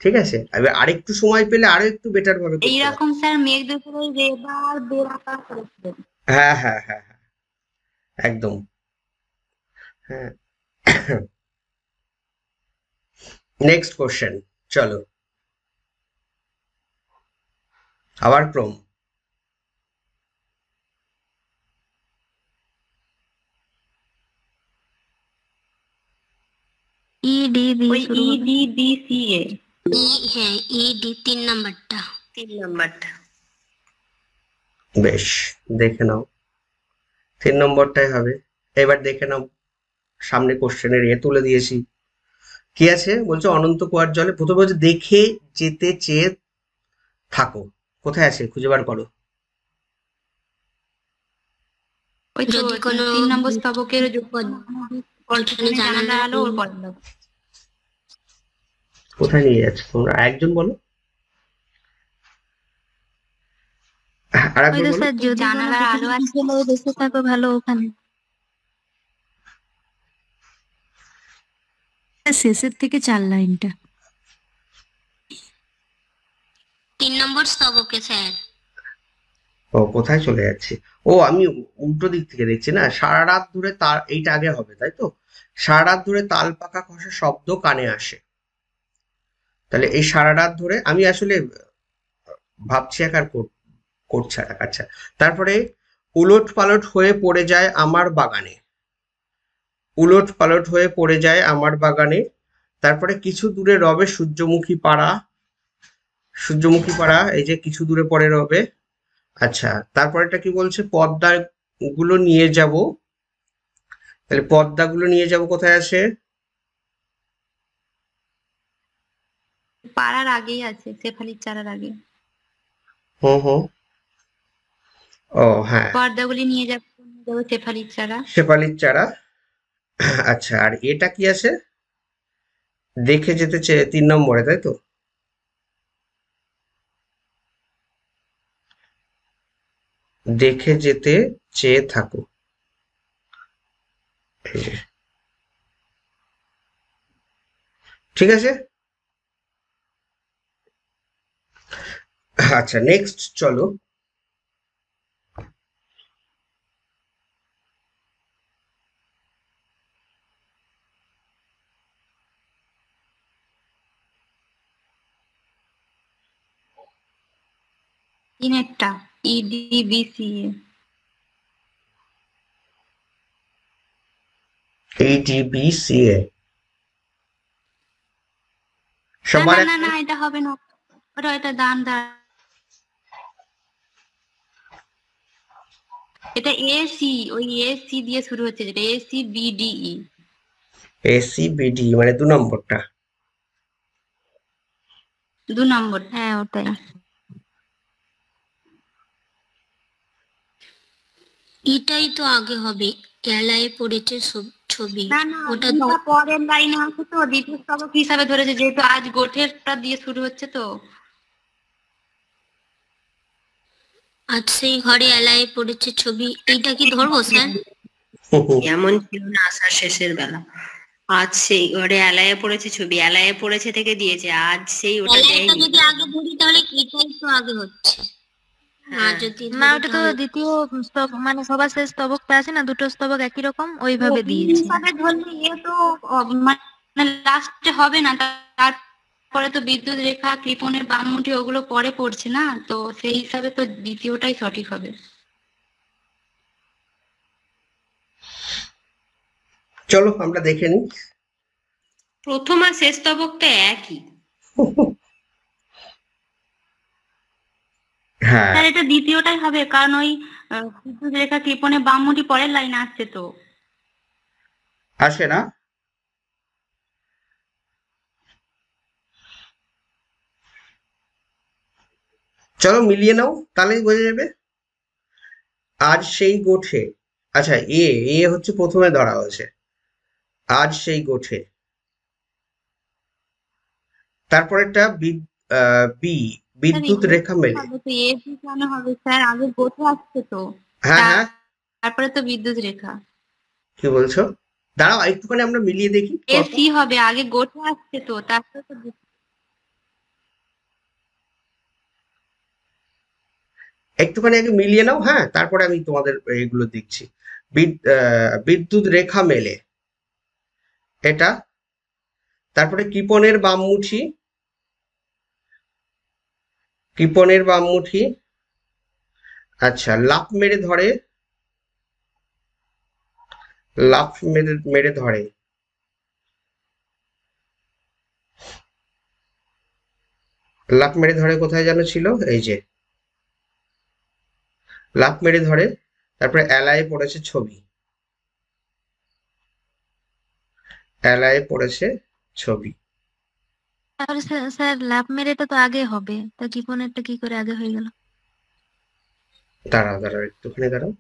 ঠিক আছে, এবার আরেকটু সময় পেলে আরো একটু বেটার ভাবে করতে পারতাম। এইরকম স্যার মেঘ দুপুরে রেবার বেড়াকা করেছিলেন। হ্যাঁ হ্যাঁ হ্যাঁ হ্যাঁ, একদম। হ্যাঁ, নেক্সট কোশ্চেন, চলো। আবার ক্রম। ই ডি দিয়ে ওই শুরু ই হবে। ডি বি সি এ। হ্যাঁ, ডি 3 নাম্বারটা। 3 নাম্বারটা। বেশ, দেখে নাও, 3 নম্বরটাই হবে। এবার দেখে নাও, সামনে কোশ্চেনের তুলে দিয়েছি। কি আছে বলছো? অনন্ত কুয়ার জলে, প্রথমে বলছে দেখে যেতে চেয়ে থাকো। কোথায় আছে খুঁজে বার করো। ওই তো যদি কোনো 3 নম্বর স্তবকের যেখানে জানালা জানালার আলো ওর পরের লোক। কোথায় নিয়ে যাচ্ছে তোমরা, একজন বলো, আর ওই একবার তো বলো। স্যার, যদি কোনো জানালার আলো আছে। ছেলে দেখে থাকো ভালো ওখানে। শেষের থেকে 4 লাইনটা। 3 নম্বর স্তবকে স্যার। ও, কোথায় চলে যাচ্ছে? ও, আমি উল্টো দিক থেকে দেখছি না। সারা রাত ধরে তার, এইটা আগে হবে তাই তো। সারা রাত ধরে তাল পাকা খসা শব্দ কানে আসে। তাহলে এই সারা রাত ধরে আমি আসলে ভাবছি এক আর করছে এক। আচ্ছা, তারপরে উলট পালট হয়ে পড়ে যায় আমার বাগানে। উলট পালট হয়ে পড়ে যায় আমার বাগানে। তারপরে কিছু দূরে রবে সূর্যমুখী পাড়া। সূর্যমুখী পাড়া, এই যে কিছু দূরে পরে রবে। আচ্ছা, তারপরেটা কি বলছে? পর্দা গুলো নিয়ে যাব। তাহলে পর্দাগুলো নিয়ে যাব কোথায় আছে? পাড়ার আগেই আছে, শেফালির চারার আগে। হুম হুম, ও হ্যাঁ, পর্দাগুলি নিয়ে যাবো শেফালির চারা। শেফালির চারা। আচ্ছা, আর এটা কি আছে? দেখে যেতে চেয়ে 3 নম্বরে তাই তো। দেখে যেতে চেয়ে থাকো, এই যে। ঠিক আছে, আচ্ছা নেক্সট চলো। তিনেরটা ই ডি বি সি এ। ADBCA না সবার না না একটা। না, এটা হবে না। এটা দান দান। এটা এ সি, ওই এ সি দিয়ে শুরু হচ্ছে, যেটা A C B D E. ACBD মানে 2 নম্বরটা। 2 নম্বর। হ্যাঁ ওটাই। এটাই তো আগে হবে, এলায় পড়েছে ছবি। না না, ওটা ওটা পরের লাইনে আছে তো, দ্বিতীয় স্তবক হিসাবে ধরেছে, যেহেতু আজ গোঠেরটা দিয়ে শুরু হচ্ছে তো। আজ সেই ঘরে এলায় পড়েছে ছবি, এইটা কি ধরবো স্যার? এমন ছিল না আসার শেষের বেলা। আজ সেই ঘরে এলায়ে পড়েছে ছবি, এলায়ে পড়েছে থেকে দিয়েছে, আজ সেই ওটা এলাইটা দেয়নি। যদি আগে ধরি তাহলে এটাই তো আগে হচ্ছে। না হ্যাঁ। যদি না, ধরি ওটা তো তাহলে দ্বিতীয় স্তবক, মানে সবার শেষ স্তবকটা আছে না, দুটো স্তবক একই রকম ওইভাবে এই দিয়েছে। হিসাবে ধরলে এ তো মানে লাস্টে হবে না, তারপরে তো বিদ্যুৎ রেখা, কৃপণের বামমুঠি ওগুলো পরে পড়ছে না, তো সেই হিসাবে তো দ্বিতীয়টাই সঠিক হবে। চলো আমরা দেখে নিই। প্রথম আর শেষ স্তবকটা একই। হ্যাঁ স্যার এটা দ্বিতীয়টাই হবে, কারণ ওই বিদ্যুৎ রেখা, কৃপণের বামমুঠি পরের লাইনে আসছে তো। আসে না? চলো মিলিয়ে নাও, তাহলেই বোঝা যাবে। আজ সেই গোঠে, আচ্ছা এ এ হচ্ছে প্রথমে ধরা হয়েছে, আজ সেই গোঠে। তারপরেরটা বি, বিদ্যুৎ রেখা মেলে। হবে তো, এ বি কেন হবে স্যার? আগে গোঠে আসছে তো, হ্যাঁ হ্যাঁ, তারপরে তো বিদ্যুৎ রেখা। কি বলছো? দাঁড়াও একটুখানি আমরা মিলিয়ে দেখি। এ সি হবে, আগে গোঠে আসছে তো, তারপরে তো একটুখানি আগে মিলিয়ে নাও, হ্যাঁ, তারপরে আমি তোমাদের এগুলো দিচ্ছি। বিদ্যুৎ রেখা মেলে, এটা। তারপরে কৃপণের বামমুঠি, কৃপণের বামমুঠি, আচ্ছা লাফ মেরে ধরে, লাফ মেরে মেরে ধরে। লাফ মেরে ধরে কোথায় যেন ছিল, এই যে লাফ মেরে ধরে। তারপরে এলায় পড়েছে ছবি, এলায় পড়েছে ছবি। তাহলে স্যার লাভ মেরেটা তো আগে হবে, তা কৃপণেরটা কি করে আগে হয়ে গেল? দাঁড়াও দাঁড়াও একটুখানি দাঁড়াও,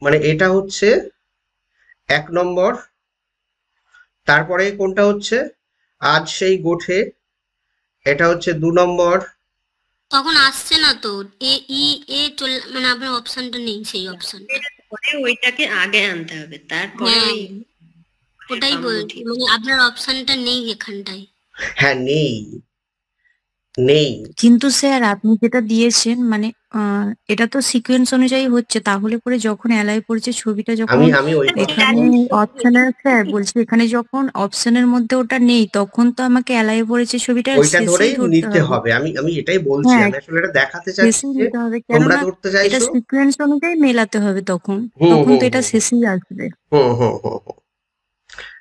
মানে এটা হচ্ছে 1 নম্বর, তারপরে কোনটা হচ্ছে আজ সেই গোঠে, এটা হচ্ছে 2 নম্বর। তখন আসছে না তো, এ ই এ চলে, মানে আপনার অপশনটা নেই, সেই অপশনটা। পরে ওইটাকে আগে আনতে হবে, তারপরে হ্যাঁ, ওই ওটাই বলছি, বামমুখী। মানে আপনার অপশনটা নেই এখানটায়। হ্যাঁ নেই, নেই। কিন্তু স্যার আপনি যেটা দিয়েছেন মানে এটা তো সিকোয়েন্স অনুযায়ী হচ্ছে, তাহলে পরে যখন এলায় পড়ছে ছবিটা, আমি যখন আমি ওই কথা এখানে অপশনের, স্যার বলছি এখানে যখন অপশনের মধ্যে ওটা নেই, তখন তো আমাকে এলায় পড়েছে ছবিটা ওইটা শেষেই ধরেই ধরতে নিতে হবে। হবে, আমি এটাই বলছি, হ্যাঁ, আমি আসলে এটা দেখাতে চাচ্ছি শেষেই যে নিতে হবে, তোমরা কেননা ধরতে এটা চাইছো। সিকোয়েন্স অনুযায়ী মেলাতে হবে, তখন হুম তখন হুম তো এটা হুম শেষেই আসবে। হুম হুম হুম হুম।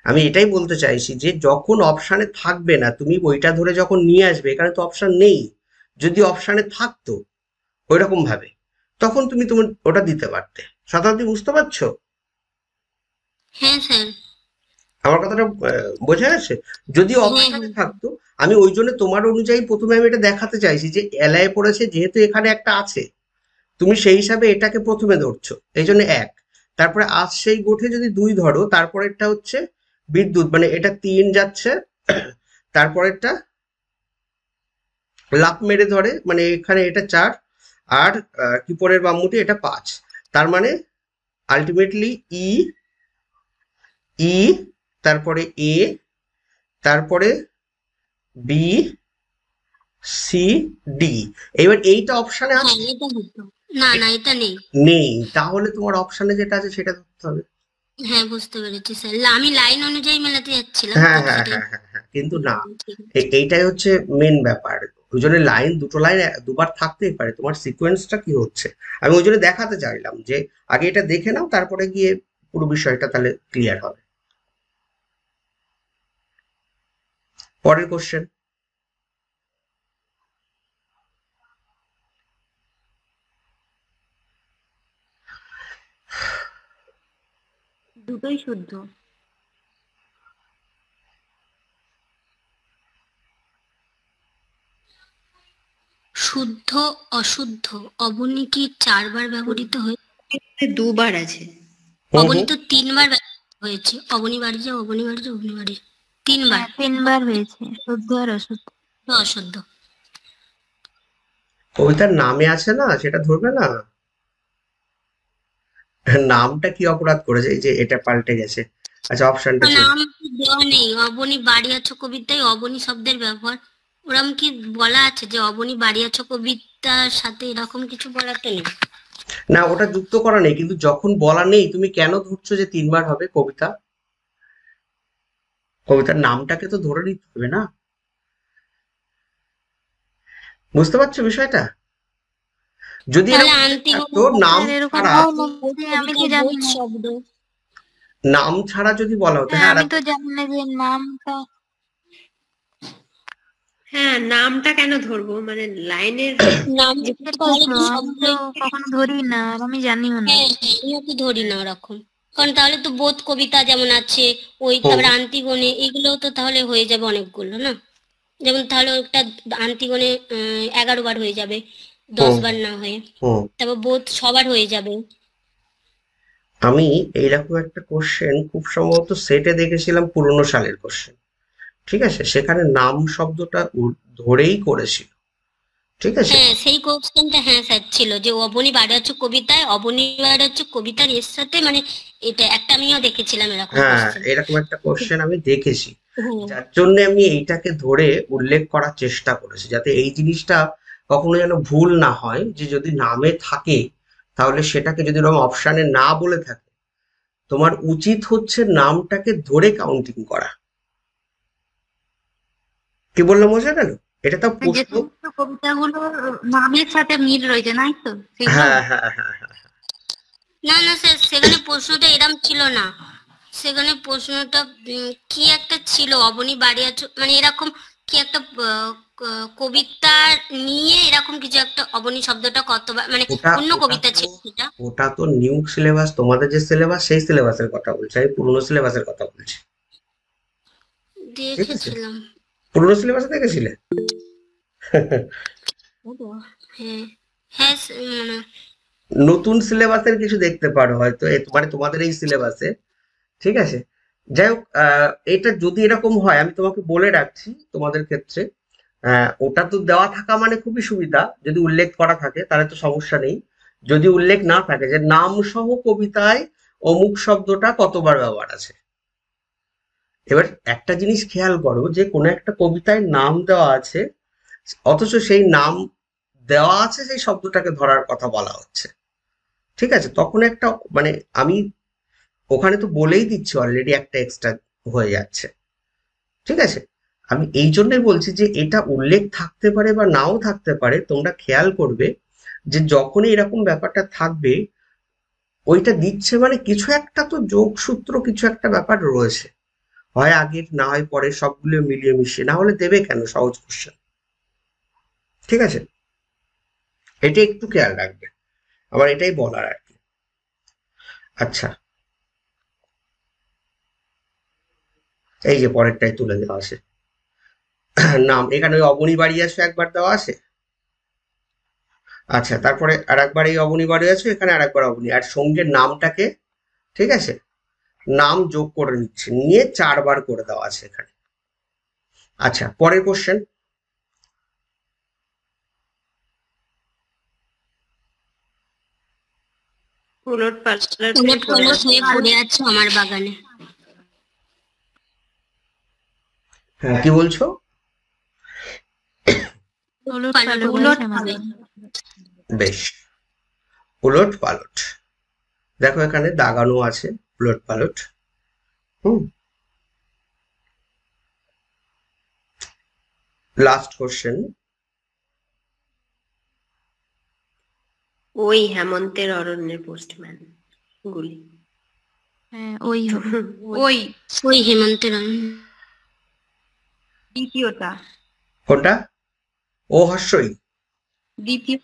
আমি এটাই বলতে চাইছি যে যখন অপশানে থাকবে না, তুমি ওইটা ধরে যখন নিয়ে আসবে, এখানে তো অপশান নেই। যদি অপশানে থাকতো ওইরকম ভাবে, তখন তুমি তোমার ওটা দিতে পারতে। শতাব্দী, বুঝতে পারছো হ্যাঁ স্যার। আমার কথাটা? বোঝা গেছে? যদি হ্যাঁ অপশানে হ্যাঁ। থাকতো, আমি ওই জন্য তোমার অনুযায়ী প্রথমে আমি এটা দেখাতে চাইছি যে এলায় পড়েছে, যেহেতু এখানে একটা আছে, তুমি সেই হিসাবে এটাকে প্রথমে ধরছো, এই জন্য 1। তারপরে আজ সেই গোঠে যদি 2 ধরো, তারপরেরটা হচ্ছে বিদ্যুৎ, মানে এটা 3 যাচ্ছে। তারপরেরটা লাফ মেরে ধরে, মানে এখানে এটা 4। আর কিপরের বামমুঠি এটা 5। তার মানে আলটিমেটলি ই, ই, তারপরে এ, তারপরে বি, সি, ডি। এবার এইটা অপশানে হ্যাঁ, আছে? এটা হতো। না না, এটা নেই। নেই, তাহলে তোমার অপশানে যেটা আছে সেটা ধরতে হবে। হ্যাঁ, বুঝতে পেরেছি স্যার, আমি লাইন অনুযায়ী মেলাতে যাচ্ছিলাম, হ্যাঁ তো হ্যাঁ সেটাই। হ্যাঁ হ্যাঁ হ্যাঁ, কিন্তু না, ঠিক আছে। এইটাই হচ্ছে মেন ব্যাপার। ওই জন্য লাইন, দুটো লাইন দুবার থাকতেই পারে, তোমার সিকোয়েন্সটা কি হচ্ছে আমি ওই জন্য দেখাতে চাইলাম যে আগে এটা দেখে নাও, তারপরে গিয়ে পুরো বিষয়টা তাহলে ক্লিয়ার হবে। পরের কোশ্চেন। দুটোই শুদ্ধ। শুদ্ধ, অশুদ্ধ, অবনী কি 4 বার ব্যবহৃত হয়েছে? দুবার আছে। অবনী তো 3বার হয়েছে। অবনী বাড়ি যাও, অবনী বাড়ি যাও, অবনী বাড়ি 3বার। 3বার হয়েছে, শুদ্ধ আর অশুদ্ধ। অশুদ্ধ। কবিতার নামে আছে না, সেটা ধরবে না। নামটা কি অপরাধ করেছে? এই যে এটা পাল্টে গেছে। আচ্ছা, অপশনটা নাম দেওয়া নেই। অবনী বাড়ি আছো কবিতায় অবনী শব্দের ব্যবহার ওরম কি বলা আছে যে অবনী বাড়ি আছো কবিতার সাথে এরকম কিছু বলা তো নেই। না, ওটা যুক্ত করা নেই, কিন্তু যখন বলা নেই তুমি কেন ধরছো যে 3বার হবে কবিতা? কবিতার নামটাকে তো ধরে নিতে হবে না। বুঝতে পারছো বিষয়টা? যদি তাহলে এরকম আন্তিগণ থাকতো নাম এরকম ছাড়া, আমি তো জানি না। শব্দ নাম ছাড়া যদি বলা হতো, হ্যাঁ, হ্যাঁ, আমি তো জানি না যে নামটা। হ্যাঁ, নামটা কেন ধরবো, মানে লাইনের নাম সেটাই তো, আমি তো কখনো ধরি না আর আমি জানিও না। হ্যাঁ, আমিও তো ধরি না ওরকম। কারণ তাহলে তো বোধ কবিতা যেমন আছে ওই, তারপরে আন্তিগণে, এগুলো তো তাহলে হয়ে যাবে অনেকগুলো না। যেমন তাহলে ওটা আন্তিগণে 11বার হয়ে যাবে, 10বার না হয়ে। তারপর বোধ সবার হয়ে যাবে। আমি এইরকম একটা কোশ্চেন খুব সম্ভবত সেটে দেখেছিলাম, পুরোনো সালের কোশ্চেন। ঠিক আছে, সেখানে নাম শব্দটা ধরেই করেছিল। ঠিক আছে, হ্যাঁ, সেই কোশ্চেনটা হ্যাঁ স্যার ছিল যে অবনী বাড়ি আছো কবিতায় অবনী বাড়ি আছো কবিতার এর সাথে, মানে এটা একটা আমিও দেখেছিলাম এরকম হ্যাঁ, কোশ্চেন। এরকম একটা কোশ্চেন আমি দেখেছি, যার জন্য আমি এইটাকে ধরে উল্লেখ করার চেষ্টা করেছি, যাতে এই জিনিসটা কখনো যেন ভুল না হয়, যে যদি নামে থাকে তাহলে সেটাকে যদি ওরকম অপশানে না বলে থাকে, তোমার উচিত হচ্ছে নামটাকে ধরে কাউন্টিং করা। কি বললাম, বোঝা গেল? এটা তো যে প্রশ্ন। সমস্ত কবিতাগুলো নামের সাথে মিল রয়েছে, নাই তো সেগুলো? হ্যাঁ, হ্যাঁ, হ্যাঁ, হ্যাঁ। না না স্যার, সেখানে প্রশ্নটা এরম ছিল না। সেখানে প্রশ্নটা কি একটা ছিল, অবনী বাড়ি আছো মানে এরকম কি একটা কবিতা নিয়ে এরকম কিছু একটা, অবনী শব্দটা কতবার, মানে ওটা অন্য ওটা কবিতা তো ছিল সেটা। ওটা তো নিউ সিলেবাস, তোমাদের যে সিলেবাস সেই সিলেবাসের কথা বলছি, আমি পুরনো সিলেবাসের কথা বলছি। ঠিক আছে, দেখেছিলাম। পুরনো সিলেবাসে দেখেছিলে? হ্যাঁ হ্যাঁ মানে নতুন সিলেবাসের কিছু দেখতে পারো হয়তো, মানে তোমাদের এই সিলেবাসে। ঠিক আছে, যাই হোক, এটা যদি এরকম হয় আমি তোমাকে বলে রাখছি তোমাদের ক্ষেত্রে, ওটা তো দেওয়া থাকা মানে খুবই সুবিধা, যদি উল্লেখ করা থাকে তাহলে তো সমস্যা নেই। যদি উল্লেখ না থাকে যে নাম সহ কবিতায় অমুক শব্দটা কতবার ব্যবহার আছে, এবার একটা জিনিস খেয়াল করো যে কোনো একটা কবিতায় নাম দেওয়া আছে, অথচ সেই নাম দেওয়া আছে সেই শব্দটাকে ধরার কথা বলা হচ্ছে। ঠিক আছে, তখন একটা মানে আমি ওখানে তো বলেই দিচ্ছি অলরেডি একটা এক্সট্রা হয়ে যাচ্ছে। ঠিক আছে, আমি এই জন্যই বলছি যে এটা উল্লেখ থাকতে পারে বা নাও থাকতে পারে, তোমরা খেয়াল করবে যে যখনই এরকম ব্যাপারটা থাকবে, ওইটা দিচ্ছে মানে কিছু একটা তো যোগসূত্র, কিছু একটা ব্যাপার রয়েছে, হয় আগের না হয় পরে, সবগুলো মিলিয়ে মিশিয়ে, না হলে দেবে কেন সহজ কোশ্চেন। ঠিক আছে, এটা একটু খেয়াল রাখবে, আমার এটাই বলার আর কি। আচ্ছা, এই যে পরেরটাই তুলে দেওয়া আছে, নাম, এখানে ওই অবনী বাড়ি আছে একবার দেওয়া আছে। আচ্ছা, তারপরে আর একবার এই অবনী বাড়ি আছে, এখানে আর একবার অবনী, আর সঙ্গে নামটাকে, ঠিক আছে, নাম যোগ করে নিচ্ছে, নিয়ে 4বার করে দেওয়া আছে এখানে। আচ্ছা, পরের কোশ্চেন। উলট পালট উলট পালট হয়ে পড়ে আছে আমার বাগানে। হ্যাঁ, কি বলছো? উলট পালট পালট উলট হয়েছে আমাদের। বেশ, উলট পালট, দেখো এখানে দাগানো আছে উলট পালট। Last question. ওই হেমন্তের অরণ্যের পোস্টম্যান গুলি। হ্যাঁ, ওই হবে। ওই ওই হেমন্তের দ্বিতীয়টা, কোনটা? ও হর্ষই। দ্বিতীয়,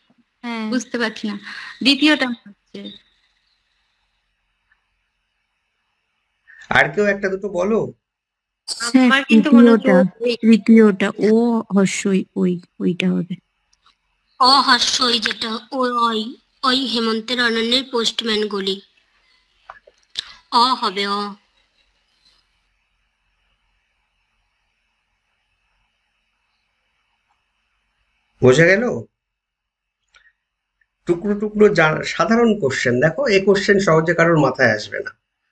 হ্যাঁ, বুঝতে পারছি না, দ্বিতীয়টা হচ্ছে। আর কেউ একটা দুটো বলো। আমার কিন্তু মনে হচ্ছে তৃতীয়টা ও হর্ষই, ওইটা হবে। অহর্ষই, যেটা ওই ওই হেমন্তের অরণ্যের পোস্টম্যান গলি। হবে বোঝা গেল? টুকরো টুকরো সাধারণ কোশ্চেন, দেখো এই কোশ্চেন সহজে কারোর মাথায় আসবে না,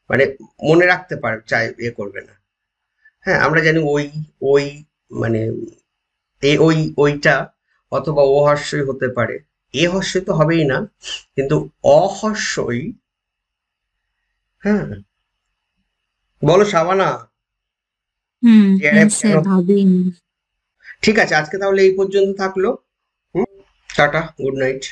মানে মনে রাখতে চাই করবে না। হ্যাঁ, আমরা জানি ওই ওই মানে ওইটা, অথবা ও হর্ষই হতে পারে, এ হর্ষই তো হবেই না, কিন্তু অহর্ষই। হ্যাঁ, বলো শাবানা। স্যার ভাবিনি। ঠিক আছে, আজকে তাহলে এই পর্যন্ত থাকলো। Tata, good night.